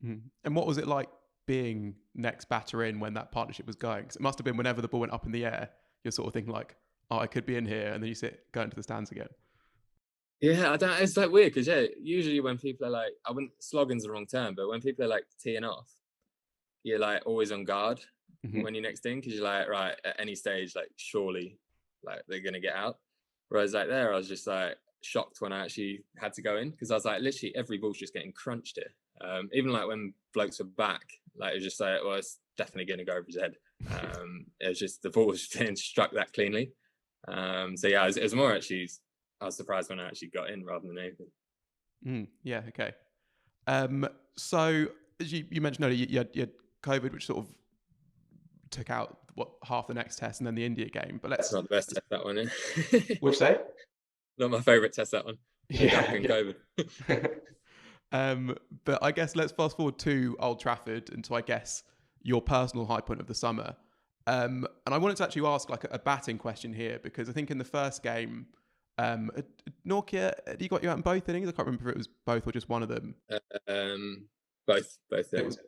Mm-hmm. And what was it like being next batter in when that partnership was going? Because it must have been whenever the ball went up in the air, you're sort of thinking like, oh, I could be in here, and then you go into the stands again. Yeah, it's like weird because usually when people are like, slogging's the wrong term, but when people are like teeing off, you're like always on guard. Mm-hmm. When you're next in, because you're like, right, at any stage, like surely like they're gonna get out. Whereas like there, I was just like shocked when I actually had to go in, because I was like, literally every ball's just getting crunched here. Even like when blokes were back, like it was just like, well, it's definitely gonna go over his head. It was just the ball was being struck that cleanly. So yeah, it was more actually, I was surprised when I actually got in rather than anything. Yeah, okay. So as you mentioned earlier, you had COVID, which sort of took out half the next test, and then the India game. But that's not the best test, that one. Which day? not my favourite test, that one. Yeah. COVID. But I guess let's fast forward to Old Trafford and to, I guess, your personal high point of the summer. And I wanted to actually ask like a batting question here, because I think in the first game, Nokia, you got you out in both innings. I can't remember if it was both or just one of them. Both.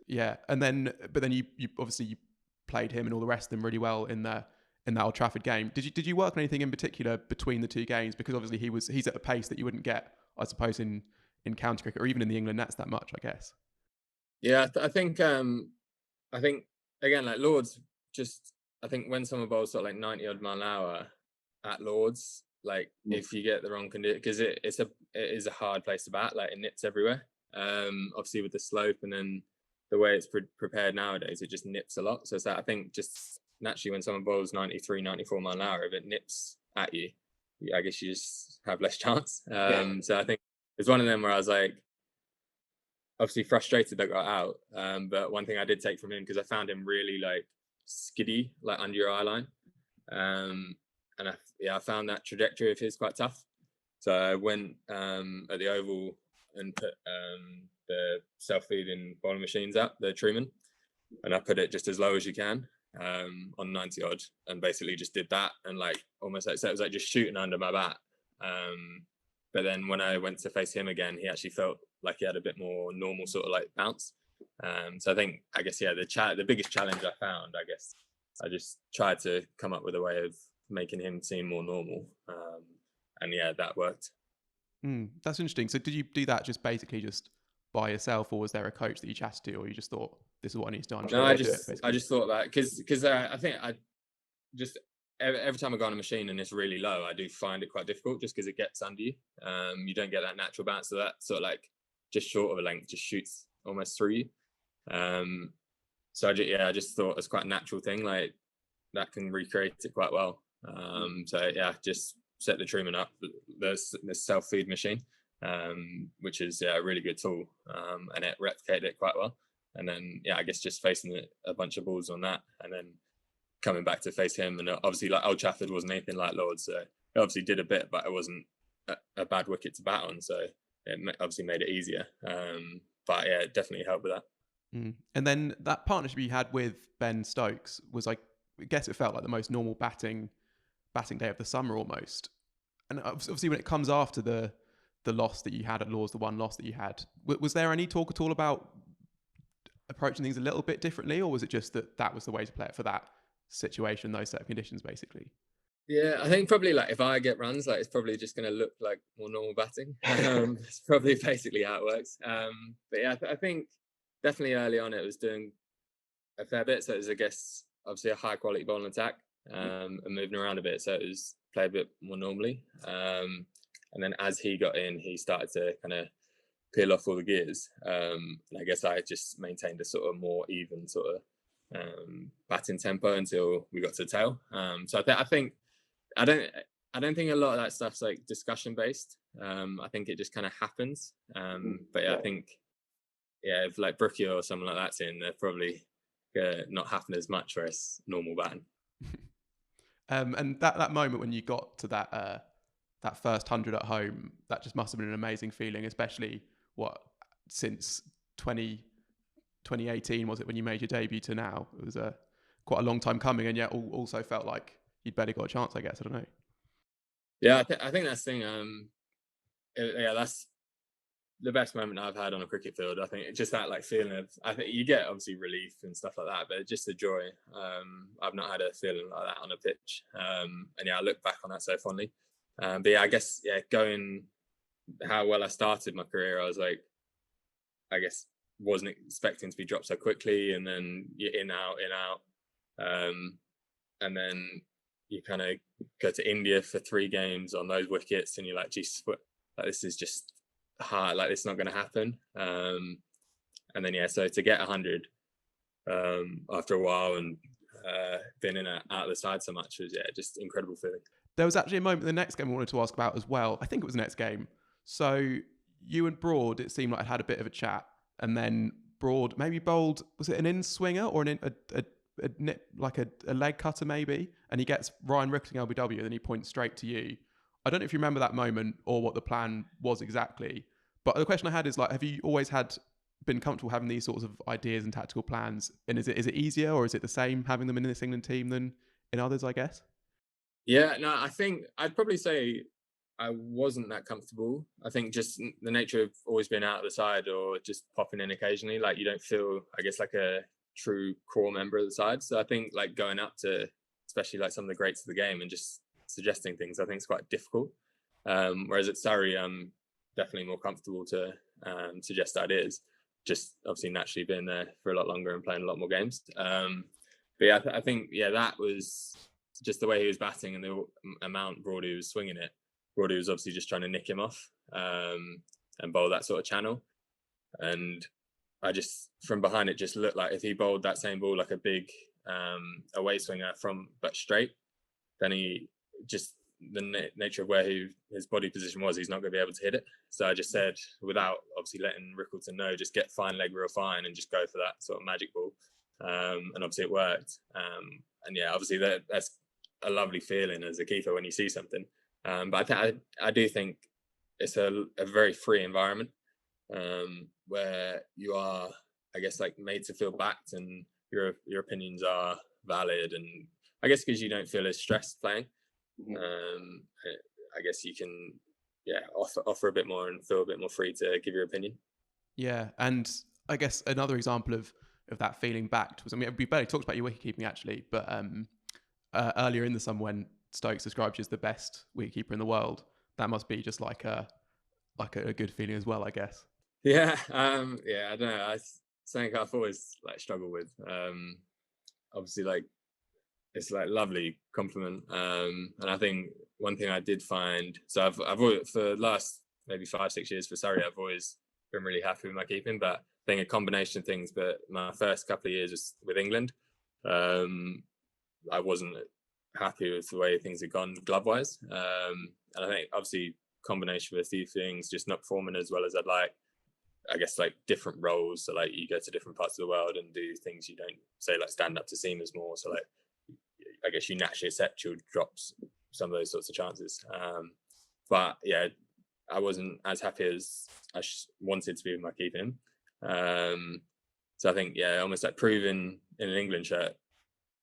Yeah. And then, but then you obviously you played him and all the rest of them really well in that Old Trafford game. Did you work on anything in particular between the two games? Because obviously he's at a pace that you wouldn't get, I suppose, in county cricket or even in the England nets that much, I guess. Yeah, I think again, like Lords, just I think when someone bowls sort of like 90 odd mile an hour at Lords, like if you get the wrong condition, because it is a hard place to bat, like it nips everywhere. Obviously with the slope and then the way it's prepared nowadays, it just nips a lot. So it's that I think just naturally when someone bowls 93, 94 mile an hour, if it nips at you, I guess you just have less chance. So I think it's one of them where I was like, obviously frustrated that got out. But one thing I did take from him, because I found him really like skiddy, like under your eye line. And I found that trajectory of his quite tough. So I went at the Oval and put the self-feeding bowling machines up, the Truman, and I put it just as low as you can on 90 odd, and basically just did that, and like almost like, so it was like just shooting under my bat. But then when I went to face him again, he actually felt like he had a bit more normal sort of like bounce. So I guess the biggest challenge I found, I guess I just tried to come up with a way of making him seem more normal, and yeah, that worked. That's interesting. So did you do that just basically just by yourself, or was there a coach that you chatted to, or you just thought this is what I need to do? No, I just thought that because I think I just every time I go on a machine and it's really low, I do find it quite difficult just because it gets under you. You don't get that natural bounce, so that sort of like just short of a length just shoots almost through you. So I just thought it's quite a natural thing, like that can recreate it quite well. So yeah, just set the Truman up, this self-feed machine, which is a really good tool, and it replicated it quite well. And then I guess just facing a bunch of balls on that, and then coming back to face him. And obviously like Old Trafford wasn't anything like Lords, so it obviously did a bit, but it wasn't a bad wicket to bat on, so it obviously made it easier. But yeah, it definitely helped with that. And then that partnership you had with Ben Stokes was like, I guess it felt like the most normal batting day of the summer almost. And obviously when it comes after the loss that you had at Lords, the one loss that you had, was there any talk at all about approaching things a little bit differently, or was it just that was the way to play it for that situation, those set of conditions basically? Yeah, I think probably like if I get runs, like it's probably just going to look like more normal batting. It's probably basically how it works. But yeah, I think definitely early on it was doing a fair bit. So it was, I guess, obviously a high quality bowling attack, and moving around a bit. So it was played a bit more normally. And then as he got in, he started to kind of peel off all the gears. And I guess I just maintained a sort of more even sort of batting tempo until we got to tail. So I don't think a lot of that stuff's like discussion based. I think it just kind of happens. But yeah, I think if like Brookie or someone like that's in, they're probably not happen as much, where it's normal batting. And that moment when you got to that first 100 at home, that just must have been an amazing feeling, especially since 2018 was it when you made your debut to now? It was quite a long time coming, and yet also felt like you'd barely got a chance, I guess. I don't know. Yeah, I think that's the thing. That's the best moment I've had on a cricket field. I think it's just that like feeling of, I think you get obviously relief and stuff like that, but just the joy. I've not had a feeling like that on a pitch. And I look back on that so fondly. But yeah, I guess, going how well I started my career, I was like, I guess wasn't expecting to be dropped so quickly, and then you're in, out. And then you kind of go to India for 3 games on those wickets, and you're like, geez, like this is just hard, like it's not going to happen. And then so to get 100 after a while, and been in out of the side so much was just incredible feeling. There was actually a moment in the next game I wanted to ask about as well. I think it was the next game. So you and Broad, it seemed like had a bit of a chat, and then Broad maybe bowled, was it an in swinger or a leg cutter maybe, and he gets Ryan Rickling LBW, and then he points straight to you. I don't know if you remember that moment or what the plan was exactly, but the question I had is like, have you always been comfortable having these sorts of ideas and tactical plans? And is it easier, or is it the same having them in this England team than in others, I guess? Yeah, no, I think I'd probably say I wasn't that comfortable. I think just the nature of always being out of the side or just popping in occasionally, like you don't feel, I guess, like a true core member of the side. So I think like going up to, especially like some of the greats of the game and just suggesting things, I think it's quite difficult. Whereas at Surrey, I'm definitely more comfortable to suggest ideas, just obviously naturally being there for a lot longer and playing a lot more games. But yeah, I think, yeah, that was just the way he was batting and the amount Broady was swinging it. Broady was obviously just trying to nick him off and bowl that sort of channel. And I just, from behind, it just looked like if he bowled that same ball like a big away swinger but straight, then he just, the nature of where his body position was, he's not going to be able to hit it. So I just said, without obviously letting Rickleton know, just get fine leg real fine and just go for that sort of magic ball. And obviously it worked. And yeah, obviously that's a lovely feeling as a keeper when you see something. But I do think it's a very free environment where you are, I guess, like made to feel backed and your opinions are valid. And I guess because you don't feel as stressed playing, I guess you can, offer a bit more and feel a bit more free to give your opinion. Yeah, and I guess another example of that feeling backed was, I mean, we barely talked about your wicket-keeping actually, but earlier in the summer when Stokes described you as the best wicketkeeper in the world, that must be just like a good feeling as well, I guess. Yeah, I don't know. Something I've always like struggled with. Obviously, like it's like lovely compliment. And I think one thing I did find, so I've always, for the last maybe 5-6 years for Surrey, I've always been really happy with my keeping. But I think a combination of things. But my first couple of years was with England, I wasn't happy with the way things had gone glove wise. And I think obviously combination of a few things, just not performing as well as I'd like. I guess like different roles. So like you go to different parts of the world and do things you don't, say, like stand up to seamers more. So like I guess you naturally accept you'll drop some of those sorts of chances. But yeah, I wasn't as happy as I wanted to be with my keeping. So I think, yeah, almost like proving in an England shirt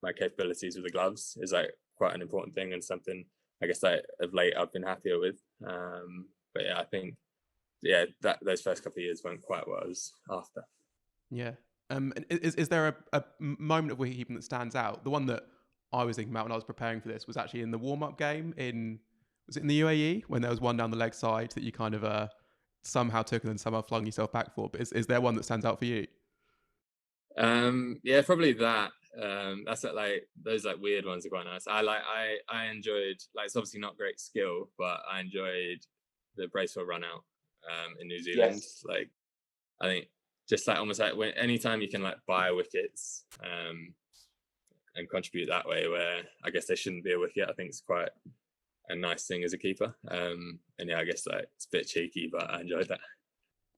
my capabilities with the gloves is like quite an important thing and something I guess like of late I've been happier with. But yeah, I think, yeah, that those first couple of years weren't quite what I was after. Yeah. Is there a moment of wicketkeeping that stands out? The one that I was thinking about when I was preparing for this was actually in the warm-up game was it in the UAE when there was one down the leg side that you kind of somehow took and then somehow flung yourself back for? But is there one that stands out for you? Yeah, probably that. That's like those like weird ones are quite nice. I enjoyed, like, it's obviously not great skill, but I enjoyed the Bracewell run out in New Zealand. Yes. Like I think just like almost like anytime you can like buy wickets and contribute that way, where I guess there shouldn't be a wicket, I think it's quite a nice thing as a keeper. And yeah, I guess like it's a bit cheeky, but I enjoyed that.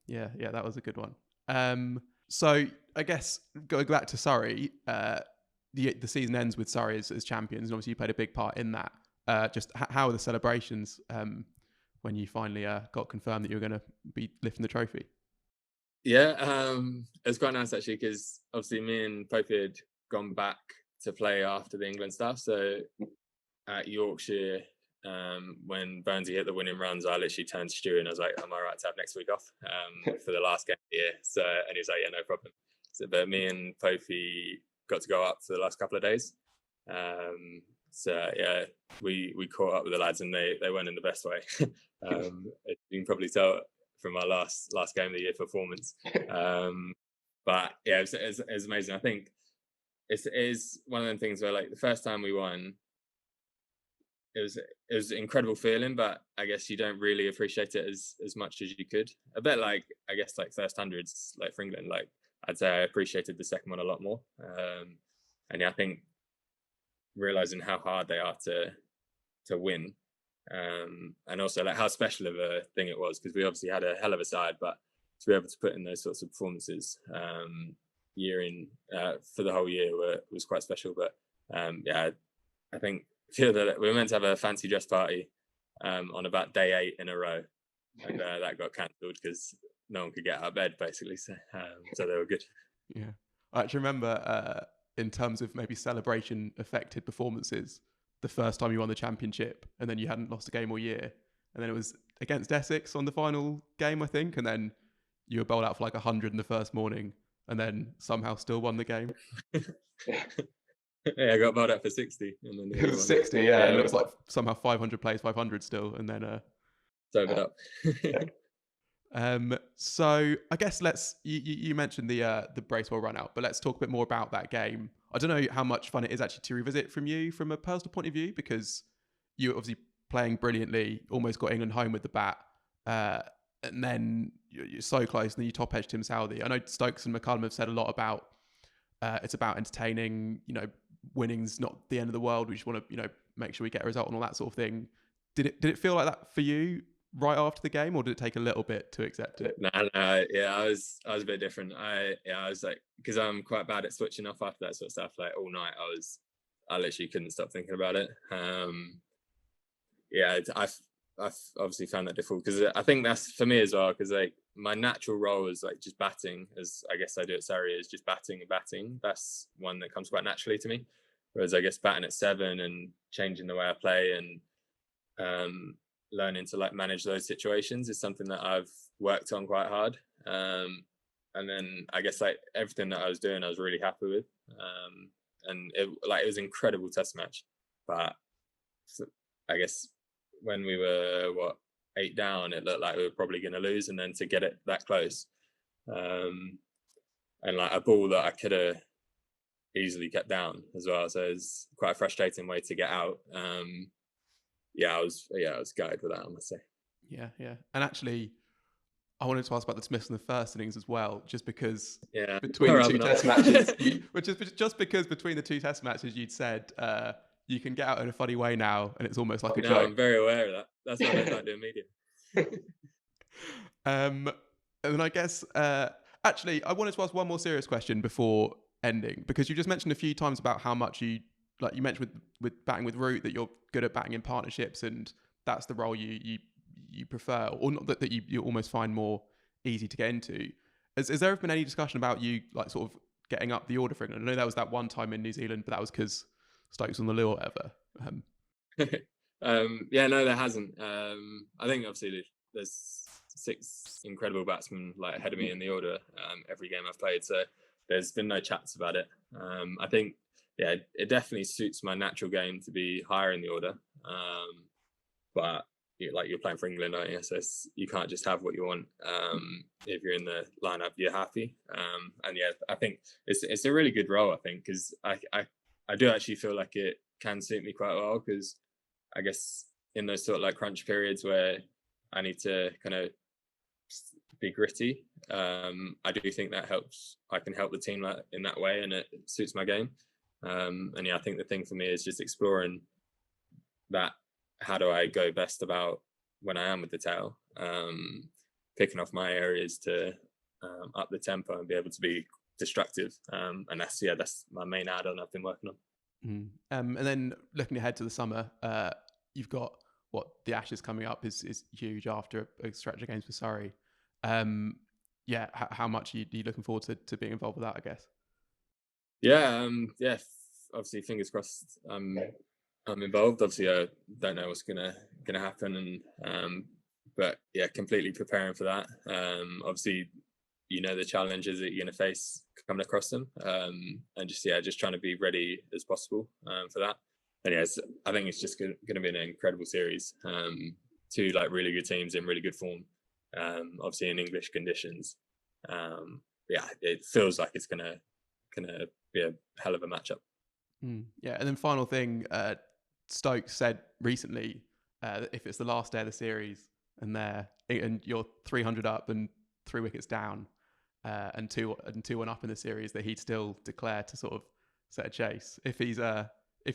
Yeah, that was a good one. So I guess going back to Surrey, the season ends with Surrey as champions, and obviously you played a big part in that. Just how are the celebrations when you finally got confirmed that you were going to be lifting the trophy? Yeah, it was quite nice actually, because obviously me and Popey had gone back to play after the England stuff. So at Yorkshire, when Burnsy hit the winning runs, I literally turned to Stu and I was like, am I right to have next week off for the last game of the year? So, and he was like, yeah, no problem. So, but me and Popey got to go up for the last couple of days. So yeah, we caught up with the lads and they weren't in the best way. You can probably tell from our last game of the year performance. But yeah, it was amazing. I think it is one of them things where like the first time we won, it was an incredible feeling, but I guess you don't really appreciate it as much as you could. A bit like, I guess, like first hundreds, like for England, like I'd say I appreciated the second one a lot more. And yeah, I think realizing how hard they are to win, and also like how special of a thing it was, because we obviously had a hell of a side, but to be able to put in those sorts of performances year in for the whole year was quite special. But yeah, I think feel that we were meant to have a fancy dress party on about day 8 in a row, and that got cancelled because no one could get out of bed, basically. So they were good. Yeah, I actually remember in terms of maybe celebration affected performances, the first time you won the championship and then you hadn't lost a game all year, and then it was against Essex on the final game, I think, and then you were bowled out for like 100 in the first morning and then somehow still won the game. Yeah, I got bowled out for 60. And then It was 60, yeah, and it was like somehow 500 plays 500 still, and then sobered up. So I guess you mentioned the Bracewell run out, but let's talk a bit more about that game. I don't know how much fun it is actually to revisit from a personal point of view, because you were obviously playing brilliantly, almost got England home with the bat, and then you're so close, and then you top edged Tim Southey. I know Stokes and McCullum have said a lot about it's about entertaining, winning's not the end of the world, we just want to make sure we get a result and all that sort of thing. Did it feel like that for you right after the game, or did it take a little bit to accept it? No, yeah, I was a bit different. I was like, because I'm quite bad at switching off after that sort of stuff. Like all night, I literally couldn't stop thinking about it. Yeah, I've obviously found that difficult, because I think that's for me as well, because like my natural role is like just batting, as I guess I do at Surrey, is just batting and batting. That's one that comes quite naturally to me. Whereas I guess batting at 7 and changing the way I play and learning to like manage those situations is something that I've worked on quite hard. And then I guess like everything that I was doing, I was really happy with. And it was an incredible test match, but I guess when we were 8 down, it looked like we were probably going to lose, and then to get it that close, and like a ball that I could have easily kept down as well. So it's quite a frustrating way to get out. I was gutted with that, I must say. Yeah. And actually, I wanted to ask about the dismissal in the first innings as well, just because between the two test matches, just because between the two test matches, you'd said you can get out in a funny way now, and it's almost like a joke. I'm very aware of that. That's why I don't like doing media. And then I guess, actually, I wanted to ask one more serious question before ending, because you just mentioned a few times about how much you mentioned with batting with Root, that you're good at batting in partnerships, and that's the role you prefer, or not that you almost find more easy to get into. Has there ever been any discussion about you like sort of getting up the order for England? I know there was that one time in New Zealand, but that was because Stokes on the loo or whatever. No, there hasn't. I think obviously there's 6 incredible batsmen like ahead of me in the order every game I've played, so there's been no chats about it. I think it definitely suits my natural game to be higher in the order, but you're playing for England, aren't you? So you can't just have what you want. If you're in the lineup, you're happy. I think it's a really good role, I think, because I do actually feel like it can suit me quite well, because I guess in those sort of like crunch periods where I need to kind of be gritty, I do think that helps. I can help the team in that way, and it suits my game. I think the thing for me is just exploring that. How do I go best about when I am with the tail, picking off my areas to up the tempo and be able to be destructive, and that's my main add-on I've been working on. And then looking ahead to the summer, you've got the Ashes coming up is huge after a stretch of games for Surrey. How much are you looking forward to being involved with that, I guess? Obviously fingers crossed I'm involved. Obviously I don't know what's gonna happen, and but completely preparing for that. Obviously the challenges that you're going to face coming across them, and just trying to be ready as possible for that. And I think it's just going to be an incredible series. 2 like really good teams in really good form, obviously in English conditions. It feels like it's gonna be a hell of a matchup. And then final thing, Stokes said recently that if it's the last day of the series and you're 300 up and 3 wickets down, and 2-1 up in the series, that he'd still declare to sort of set a chase. If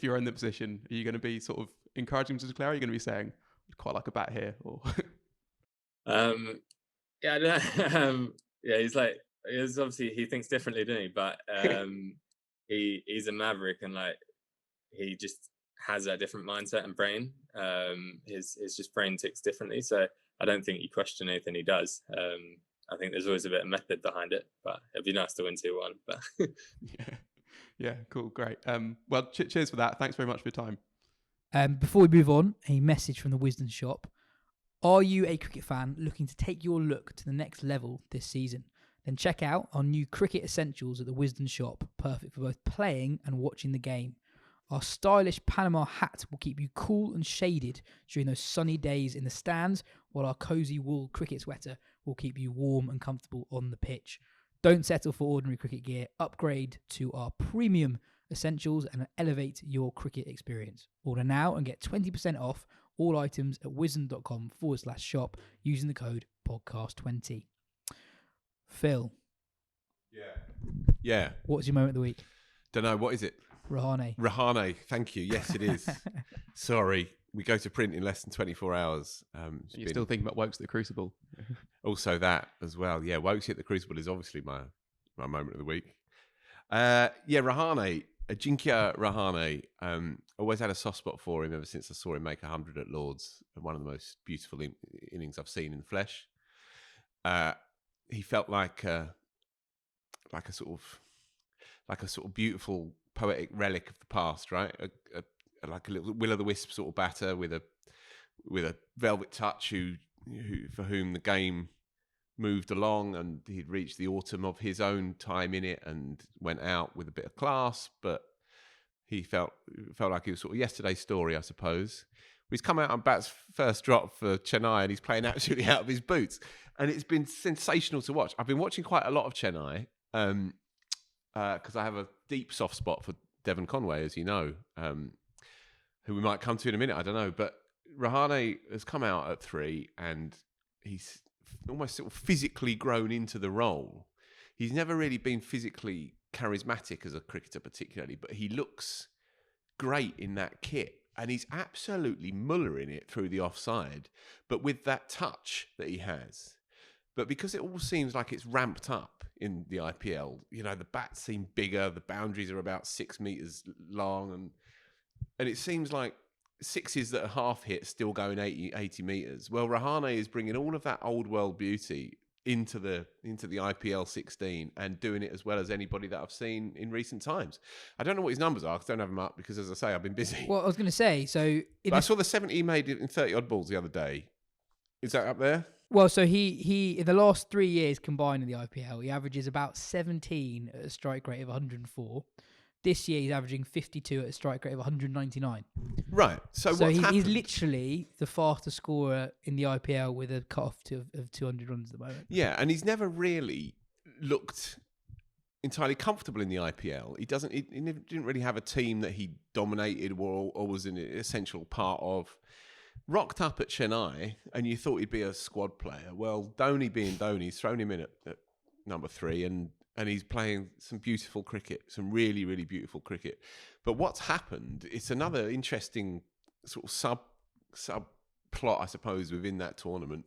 you're in the position, are you going to be sort of encouraging him to declare? Or are you going to be saying, I'd quite like a bat here? Or he's like, obviously he thinks differently, doesn't he? But he's a maverick, and like he just has a different mindset and brain. His just brain ticks differently. So I don't think you question anything he does. I think there's always a bit of method behind it, but it'd be nice to win 2-1. But yeah, cool, great. Well, cheers for that. Thanks very much for your time. Before we move on, a message from the Wisden shop. Are you a cricket fan looking to take your look to the next level this season? Then check out our new cricket essentials at the Wisden shop, perfect for both playing and watching the game. Our stylish Panama hat will keep you cool and shaded during those sunny days in the stands, while our cosy wool cricket sweater will keep you warm and comfortable on the pitch. Don't settle for ordinary cricket gear. Upgrade to our premium essentials and elevate your cricket experience. Order now and get 20% off all items at wisden.com/shop using the code podcast20. Phil. Yeah. What's your moment of the week? Don't know. What is it? Rahane. Thank you. Yes, it is. Sorry. We go to print in less than 24 hours. You're still thinking about Woakes at the Crucible. Also that as well. Yeah, Woakes at the Crucible is obviously my moment of the week. Rahane, Ajinkya Rahane. Always had a soft spot for him ever since I saw him make 100 at Lords. One of the most beautiful innings I've seen in the flesh. He felt like a sort of beautiful poetic relic of the past, right? Like a little will-o'-the-wisp sort of batter with a velvet touch for whom the game moved along, and he'd reached the autumn of his own time in it and went out with a bit of class, but he felt like he was sort of yesterday's story, I suppose. He's come out on bat's first drop for Chennai and he's playing absolutely out of his boots, and it's been sensational to watch. I've been watching quite a lot of Chennai because I have a deep soft spot for Devon Conway, as you know, who we might come to in a minute, I don't know. But Rahane has come out at 3 and he's almost sort of physically grown into the role. He's never really been physically charismatic as a cricketer particularly, but he looks great in that kit. And he's absolutely mullering it through the offside, but with that touch that he has. But because it all seems like it's ramped up in the IPL, the bats seem bigger, the boundaries are about 6 meters long, and it seems like sixes that are half hit still going 80 meters. Well, Rahane is bringing all of that old world beauty into the IPL 16 and doing it as well as anybody that I've seen in recent times. I don't know what his numbers are because I don't have them up because, as I say, I've been busy. Well, I was going to say, I saw the 70 he made in 30 odd balls the other day. Is that up there? Well, so he in the last 3 years combined in the IPL, he averages about 17 at a strike rate of 104. This year he's averaging 52 at a strike rate of 199. Right. So he's literally the fastest scorer in the IPL with a cut-off of 200 runs at the moment. Yeah, and he's never really looked entirely comfortable in the IPL. He didn't really have a team that he dominated or was an essential part of. Rocked up at Chennai, and you thought he'd be a squad player. Well, Dhoni being Dhoni, he's thrown him in at number 3, and he's playing some beautiful cricket, some really, really beautiful cricket. But what's happened, it's another interesting sort of subplot, I suppose, within that tournament,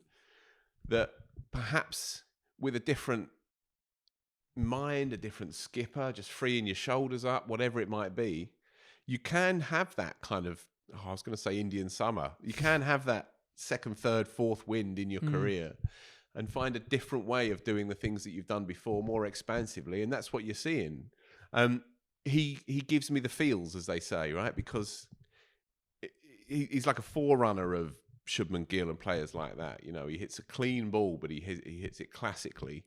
that perhaps with a different mind, a different skipper, just freeing your shoulders up, whatever it might be, you can have that kind of, I was going to say Indian summer. You can have that second, third, fourth wind in your career and find a different way of doing the things that you've done before more expansively. And that's what you're seeing. He gives me the feels, as they say, right? Because he's like a forerunner of Shubman Gill and players like that. He hits a clean ball, but he hits it classically.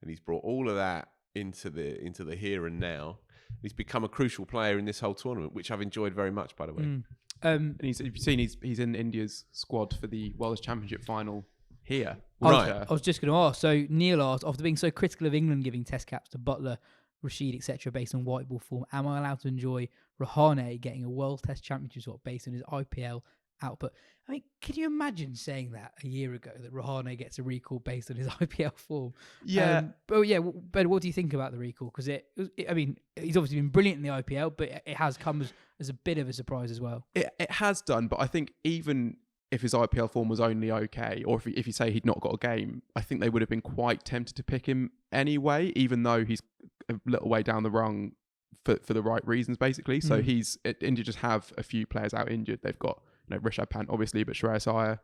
And he's brought all of that into the here and now. He's become a crucial player in this whole tournament, which I've enjoyed very much, by the way. And he's in India's squad for the World Championship final here. Right. I was just going to ask. So Neil asked, after being so critical of England giving Test caps to Butler, Rashid, etc., based on white ball form, am I allowed to enjoy Rahane getting a World Test Championship spot based on his IPL output? I mean, can you imagine saying that a year ago, that Rahane gets a recall based on his IPL form? Yeah. Ben, what do you think about the recall? Because he's obviously been brilliant in the IPL, but it has come as a bit of a surprise as well. It has done, but I think even if his IPL form was only okay, or if you say he'd not got a game, I think they would have been quite tempted to pick him anyway, even though he's a little way down the rung for the right reasons, basically. So India just have a few players out injured. They've got Rishabh Pant, obviously, but Shreyas Iyer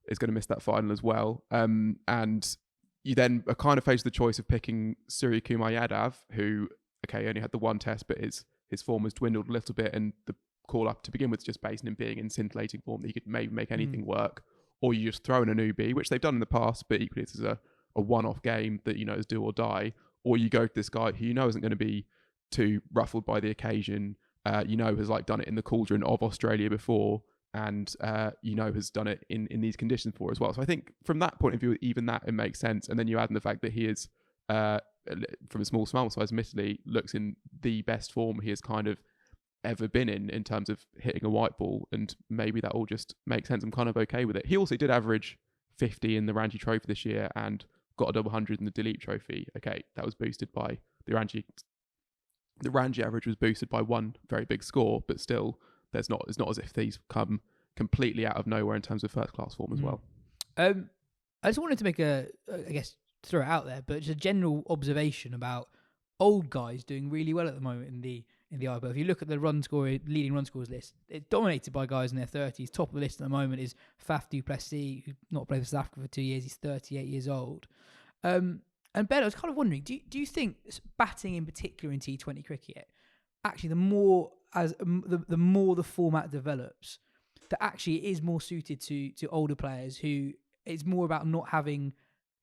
is going to miss that final as well. And you then are kind of faced with the choice of picking Surya Kumar Yadav, who, only had the one test, but his form has dwindled a little bit, and the call up to begin with is just based on him being in scintillating form that he could maybe make anything work. Or you just throw in a newbie, which they've done in the past, but equally this is a one-off game that is do or die. Or you go to this guy who isn't going to be too ruffled by the occasion, has done it in the cauldron of Australia before, and has done it in these conditions before as well. So I think from that point of view, even that, it makes sense. And then you add in the fact that he is, from a small sample size, admittedly, looks in the best form he has kind of ever been in terms of hitting a white ball, and maybe that all just makes sense. I'm kind of okay with it. He also did average 50 in the Ranji Trophy this year and got a double 100 in the Dilip Trophy. That was boosted by the Ranji average was boosted by one very big score, but still it's not as if these come completely out of nowhere in terms of first class form as well. I just wanted to make throw it out there, but just a general observation about old guys doing really well at the moment in the IPL. If you look at the leading run scorers list, it's dominated by guys in their 30s. Top of the list at the moment is Faf du Plessis, who's not played for South Africa for 2 years. He's 38 years old. And Ben, I was kind of wondering, do you think batting in particular in T20 cricket, actually the more the format develops, that actually it is more suited to older players who it's more about not having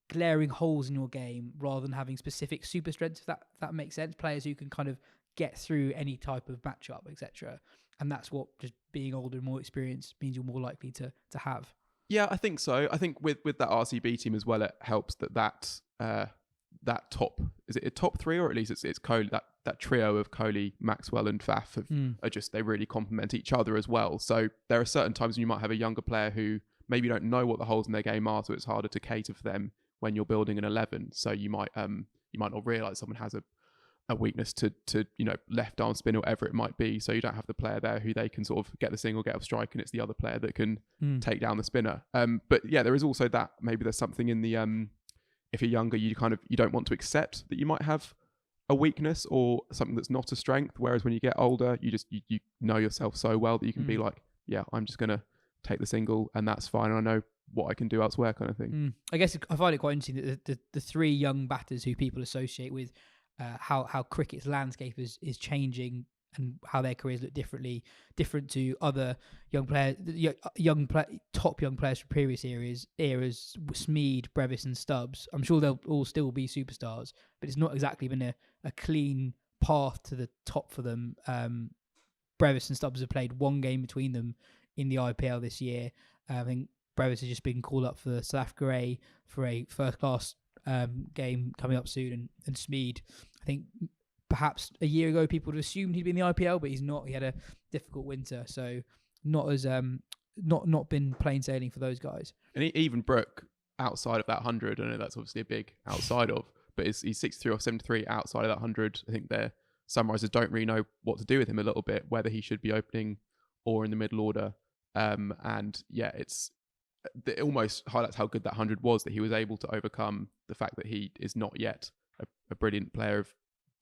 glaring holes in your game rather than having specific super strengths, if that makes sense. Players who can kind of get through any type of matchup, etc. And that's what just being older and more experienced means you're more likely to have. Yeah, I think so. I think with that RCB team as well, it helps that top, is it a top three, or at least it's Kohli, that trio of Kohli, Maxwell and Faf are just, they really complement each other as well. So there are certain times when you might have a younger player who maybe don't know what the holes in their game are, so it's harder to cater for them when you're building an 11. So you might not realise someone has a weakness to left arm spin or whatever it might be, so you don't have the player there who they can sort of get the single, get off strike, and it's the other player that can take down the spinner. But yeah, there is also that maybe there's something in the if you're younger, you don't want to accept that you might have a weakness or something that's not a strength, whereas when you get older, you know yourself so well that you can be like, yeah, I'm just gonna take the single and that's fine, and I know what I can do elsewhere, kind of thing. I guess I find it quite interesting that the three young batters who people associate with how cricket's landscape is changing and how their careers look different to other young players, top young players from previous eras, Smead, Brevis and Stubbs. I'm sure they'll all still be superstars, but it's not exactly been a clean path to the top for them. Brevis and Stubbs have played one game between them in the IPL this year. I think Brevis has just been called up for South Africa A for a first class game coming up soon, and Smead, I think perhaps a year ago people would have assumed he'd be in the IPL, but he's not. He had a difficult winter, so not as not been plain sailing for those guys. And even Brook, outside of that 100, I know that's obviously a big outside of, but he's 63 or 73 outside of that 100. I think their summarisers don't really know what to do with him a little bit, whether he should be opening or in the middle order. And yeah, it almost highlights how good that 100 was, that he was able to overcome the fact that he is not yet a brilliant player of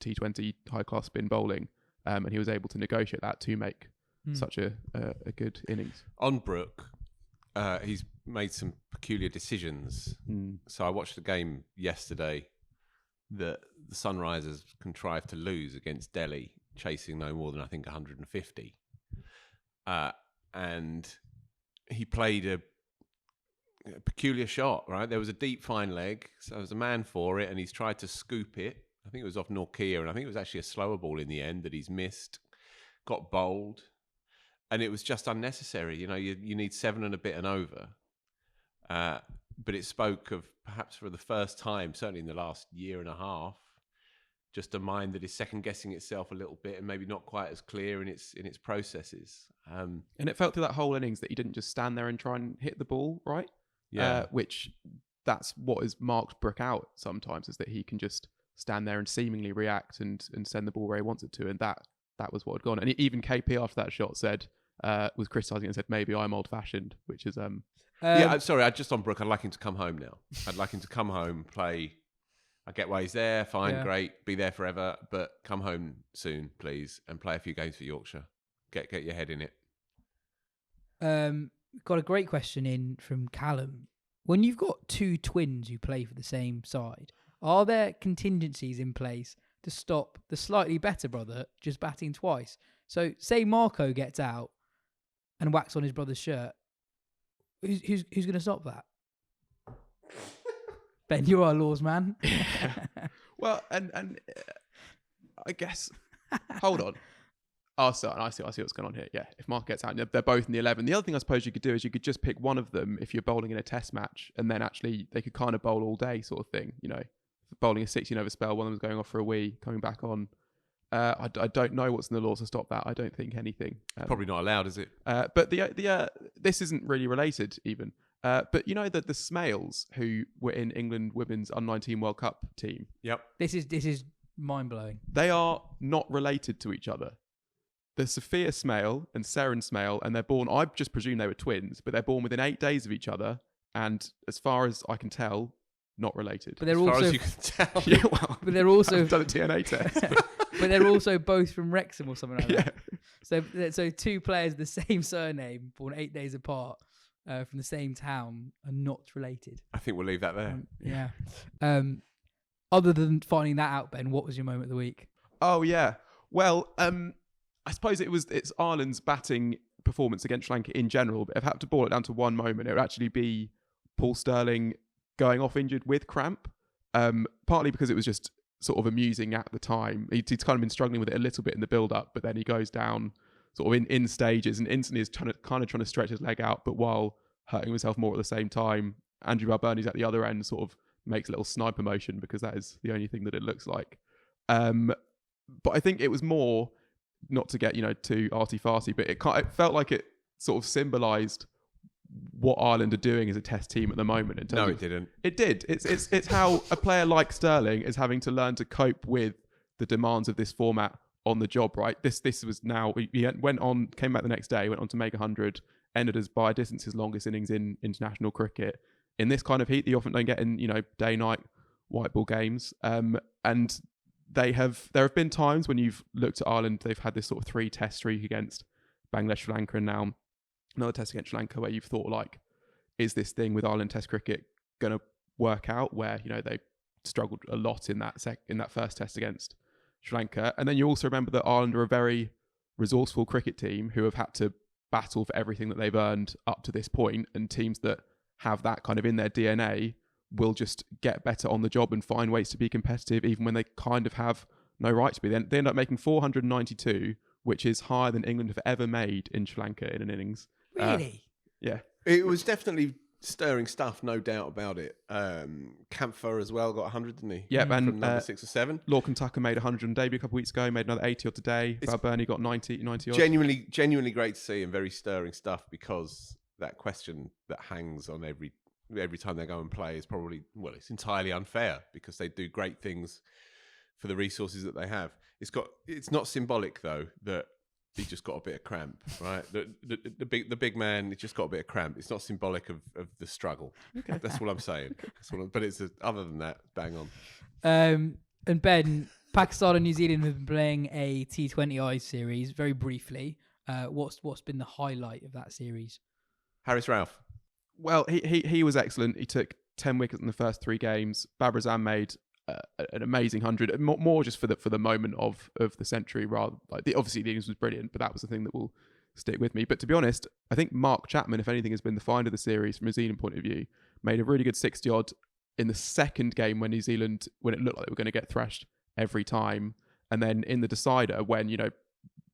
T20 high-class spin bowling, and he was able to negotiate that to make such a good innings. On Brook, he's made some peculiar decisions. So I watched a game yesterday that the Sunrisers contrived to lose against Delhi, chasing no more than, I think, 150. And he played a peculiar shot, right? There was a deep fine leg, so there was a man for it, and he's tried to scoop it. I think it was off Norkia, and I think it was actually a slower ball in the end that he's missed, got bowled, and it was just unnecessary. You need 7 and a bit and over. But it spoke of, perhaps for the first time, certainly in the last year and a half, just a mind that is second-guessing itself a little bit and maybe not quite as clear in its processes. And it felt through that whole innings that he didn't just stand there and try and hit the ball, right? Yeah. Which that's what has marked Brook out sometimes, is that he can just stand there and seemingly react and send the ball where he wants it to. And that was what had gone. And even KP after that shot was criticising it and said, maybe I'm old-fashioned, which is... I'm sorry, just on Brook, I'd like him to come home now. I'd like him to come home, play... I get why he's there. Fine, Yeah. great. Be there forever. But come home soon, please, and play a few games for Yorkshire. Get your head in it. Got a great question in from Callum. When you've got two twins who play for the same side, are there contingencies in place to stop the slightly better brother just batting twice? So say Marco gets out and whacks on his brother's shirt. Who's going to stop that? Ben, you're our laws man. Well, and I guess, hold on. Oh, so I see what's going on here. Yeah, if Mark gets out, they're both in the 11. The other thing I suppose you could do is you could just pick one of them if you're bowling in a test match, and then actually they could kind of bowl all day sort of thing. You know, bowling a 16-over spell, one of them's going off for a wee, coming back on. I don't know what's in the laws to stop that. I don't think anything. Probably not allowed, is it? But this isn't really related even. But you know that the Smales who were in England Women's Under-19 World Cup team. Yep. This is mind blowing. They are not related to each other. The Sophia Smale and Seren Smale, and they're born, I just presume they were twins, but they're born within 8 days of each other, and as far as I can tell, not related. But they're As far also as you can tell. Yeah, well, but they're also I've done a DNA test. but they're also both from Wrexham or something like Yeah. that. So two players the same surname, born 8 days apart, from the same town, are not related. I think we'll leave that there. Yeah. Other than finding that out, Ben, what was your moment of the week? Oh yeah. Well, I suppose it's Ireland's batting performance against Sri Lanka in general, but if I had to boil it down to one moment, it would actually be Paul Sterling going off injured with cramp. Partly because it was just sort of amusing at the time. He's kind of been struggling with it a little bit in the build-up, but then he goes down sort of in stages and instantly is trying to stretch his leg out, but while hurting himself more at the same time. Andrew Balbirnie's at the other end, sort of makes a little sniper motion because that is the only thing that it looks like. But I think it was more, not to get too arty-farty, but it felt like it sort of symbolised what Ireland are doing as a test team at the moment. In terms No, of, it didn't. It did. It's how a player like Sterling is having to learn to cope with the demands of this format on the job. Right. This was now. He came back the next day, went on to make 100, ended as by distance his longest innings in international cricket. In this kind of heat, you often don't get in day-night white ball games. And there have been times when you've looked at Ireland, they've had this sort of 3-test streak against Bangladesh, Sri Lanka, and now another test against Sri Lanka, where you've thought, like, is this thing with Ireland Test cricket going to work out? Where they struggled a lot in that first test against Sri Lanka, and then you also remember that Ireland are a very resourceful cricket team who have had to battle for everything that they've earned up to this point, and teams that have that kind of in their DNA will just get better on the job and find ways to be competitive even when they kind of have no right to be. They end up making 492, which is higher than England have ever made in Sri Lanka in an innings. Really? Yeah. It was definitely stirring stuff, no doubt about it. Camphor as well got 100, didn't he? Yeah, From and number 6 or 7. Lorcan Tucker made 100 on debut a couple of weeks ago, made another 80 odd today. Balbirnie got 90 odd. Genuinely great to see and very stirring stuff, because that question that hangs on every time they go and play is probably, well, it's entirely unfair because they do great things for the resources that they have. It's not symbolic though that he just got a bit of cramp, right? The big man, he just got a bit of cramp. It's not symbolic of the struggle. Okay. That's what I'm saying. But it's other than that, bang on. And Ben, Pakistan and New Zealand have been playing a T20I series very briefly. What's been the highlight of that series? Harris Ralph. Well, he was excellent. He took 10 wickets in the first 3 games. Babar Azam made an amazing 100, more just for the moment of the century, rather obviously the innings was brilliant, but that was the thing that will stick with me. But to be honest, I think Mark Chapman, if anything, has been the find of the series from a New Zealand point of view. Made a really good 60 odd in the second game when New Zealand, when it looked like they were going to get thrashed every time, and then in the decider when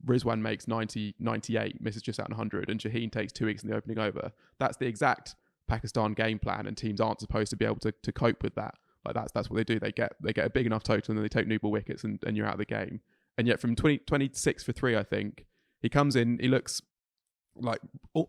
Rizwan makes 90, 98, misses just out on 100, and Shaheen takes 2 weeks in the opening over. That's the exact Pakistan game plan, and teams aren't supposed to be able to cope with that. Like that's what they do. They get a big enough total, and then they take new ball wickets, and you're out of the game. And yet from 26 for 3, I think, he comes in, he looks like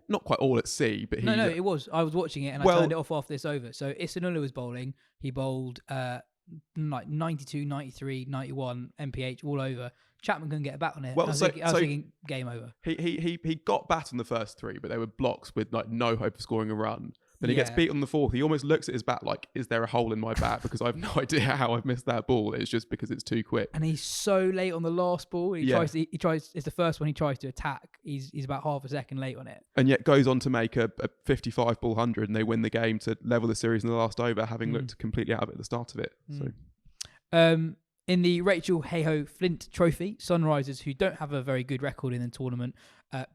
not quite all at sea, but No, it was. I was watching it and I turned it off after this over. So Isanullah was bowling. He bowled like 92, 93, 91 MPH all over. Chapman couldn't get a bat on it. Well, I was thinking game over. He got bat on the first 3, but they were blocks with like no hope of scoring a run. Then he gets Yeah. beat on the fourth. He almost looks at his bat like, is there a hole in my bat? Because I have no idea how I've missed that ball. It's just because it's too quick. And he's so late on the last ball. He Yeah. tries. It's the first one he tries to attack. He's about half a second late on it. And yet goes on to make a 55 ball 100, and they win the game to level the series in the last over, having looked completely out of it at the start of it. So. In the Rachael Heyhoe Flint Trophy, Sunrisers, who don't have a very good record in the tournament,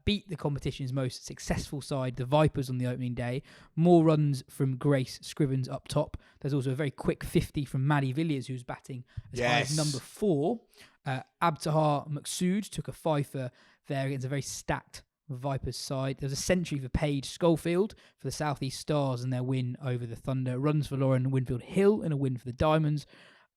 beat the competition's most successful side, the Vipers, on the opening day. More runs from Grace Scrivens up top. There's also a very quick 50 from Maddie Villiers, who's batting as high as number 4. Abtahar Maqsood took a fifer there against a very stacked Vipers side. There was a century for Paige Schofield for the South East Stars and their win over the Thunder. Runs for Lauren Winfield Hill and a win for the Diamonds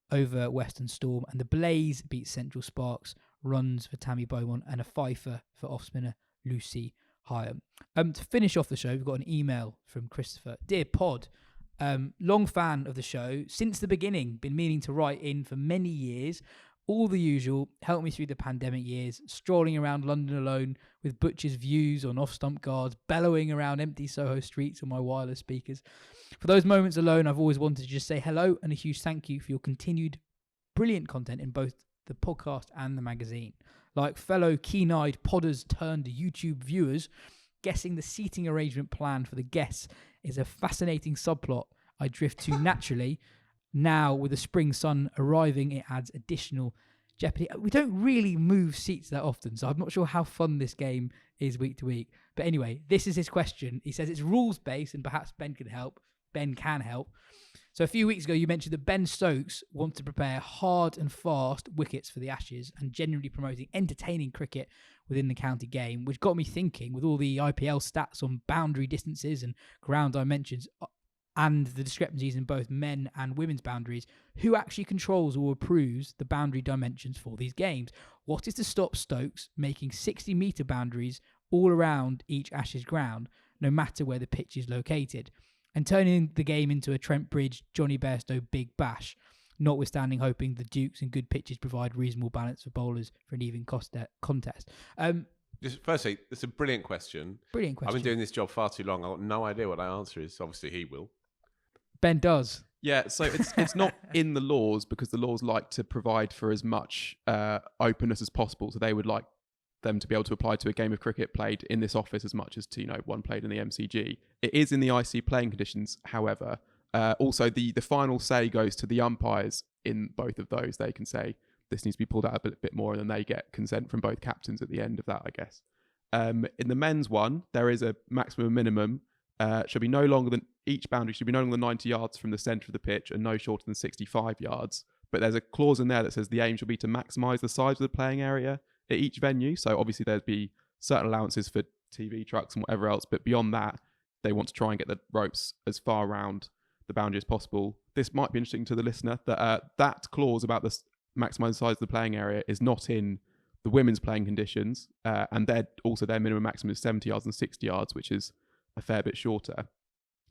over Western Storm, and the Blaze beat Central Sparks. Runs for Tammy Beaumont and a fifer for off-spinner Lucy Hyam. To finish off the show, we've got an email from Christopher. Dear Pod, long fan of the show since the beginning, been meaning to write in for many years. All the usual, helped me through the pandemic years, strolling around London alone with Butcher's views on off-stump guards, bellowing around empty Soho streets on my wireless speakers. For those moments alone, I've always wanted to just say hello and a huge thank you for your continued brilliant content in both the podcast and the magazine. Like fellow keen-eyed podders turned YouTube viewers, guessing the seating arrangement plan for the guests is a fascinating subplot I drift to naturally. Now, with the spring sun arriving, it adds additional jeopardy. We don't really move seats that often, so I'm not sure how fun this game is week to week. But anyway, this is his question. He says it's rules-based, and perhaps Ben can help. Ben can help. So a few weeks ago, you mentioned that Ben Stokes wants to prepare hard and fast wickets for the Ashes and generally promoting entertaining cricket within the county game, which got me thinking, with all the IPL stats on boundary distances and ground dimensions, and the discrepancies in both men and women's boundaries, who actually controls or approves the boundary dimensions for these games? What is to stop Stokes making 60-metre boundaries all around each Ashes ground, no matter where the pitch is located, and turning the game into a Trent Bridge, Johnny Bairstow Big Bash, notwithstanding hoping the Dukes and good pitches provide reasonable balance for bowlers for an even contest? Just firstly, it's a brilliant question. Brilliant question. I've been doing this job far too long. I've got no idea what that answer is. Obviously, he will. Ben does. Yeah, so it's not in the laws, because the laws like to provide for as much openness as possible. So they would like them to be able to apply to a game of cricket played in this office as much as to, one played in the MCG. It is in the IC playing conditions, however. Also, the final say goes to the umpires in both of those. They can say this needs to be pulled out a bit more, and then they get consent from both captains at the end of that, I guess. In the men's one, there is a maximum and minimum. Should be no longer than each boundary should be no longer than 90 yards from the centre of the pitch and no shorter than 65 yards. But there's a clause in there that says the aim should be to maximise the size of the playing area at each venue. So obviously there'd be certain allowances for TV trucks and whatever else, but beyond that, they want to try and get the ropes as far around the boundary as possible. This might be interesting to the listener that that clause about the maximising the size of the playing area is not in the women's playing conditions, and their minimum maximum is 70 yards and 60 yards, which is a fair bit shorter.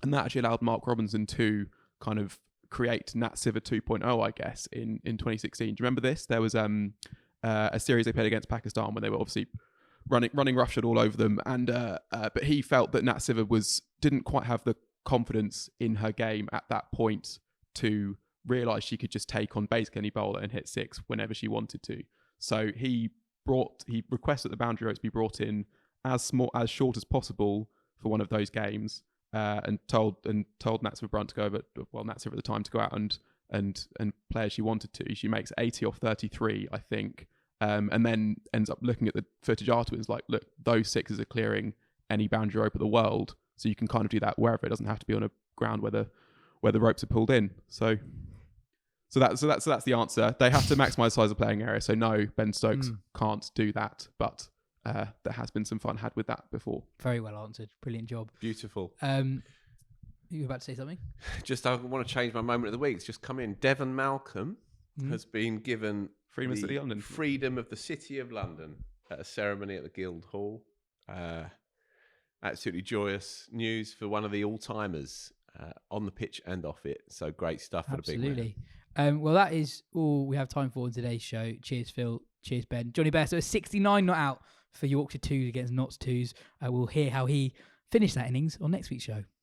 And that actually allowed Mark Robinson to kind of create Nat Siver 2.0, I guess, in 2016. Do you remember this? There was a series they played against Pakistan when they were obviously running roughshod all over them, and but he felt that Nat Siver didn't quite have the confidence in her game at that point to realise she could just take on basically any bowler and hit six whenever she wanted to. So he requested that the boundary ropes be brought in as short as possible for one of those games, and told Nat Siver Brunt to go over. Well, Nat Siver at the time to go out and play as she wanted to. She makes 80 off 33, I think, and then ends up looking at the footage afterwards. Like, look, those sixes are clearing any boundary rope of the world, so you can kind of do that wherever. It doesn't have to be on a ground where the ropes are pulled in. So that's the answer. They have to maximise the size of the playing area. So no, Ben Stokes can't do that, but there has been some fun had with that before. Very well answered. Brilliant job. Beautiful. You were about to say something? Just, I want to change my moment of the week. It's just come in. Devon Malcolm has been given Freedom of City of London. Freedom of the City of London at a ceremony at the Guildhall. Absolutely joyous news for one of the all-timers on the pitch and off it. So great stuff for the big man. Absolutely. Well, that is all we have time for in today's show. Cheers, Phil. Cheers, Ben. Johnny Bairstow, 69 not out for Yorkshire 2s against Notts 2s. We'll hear how he finished that innings on next week's show.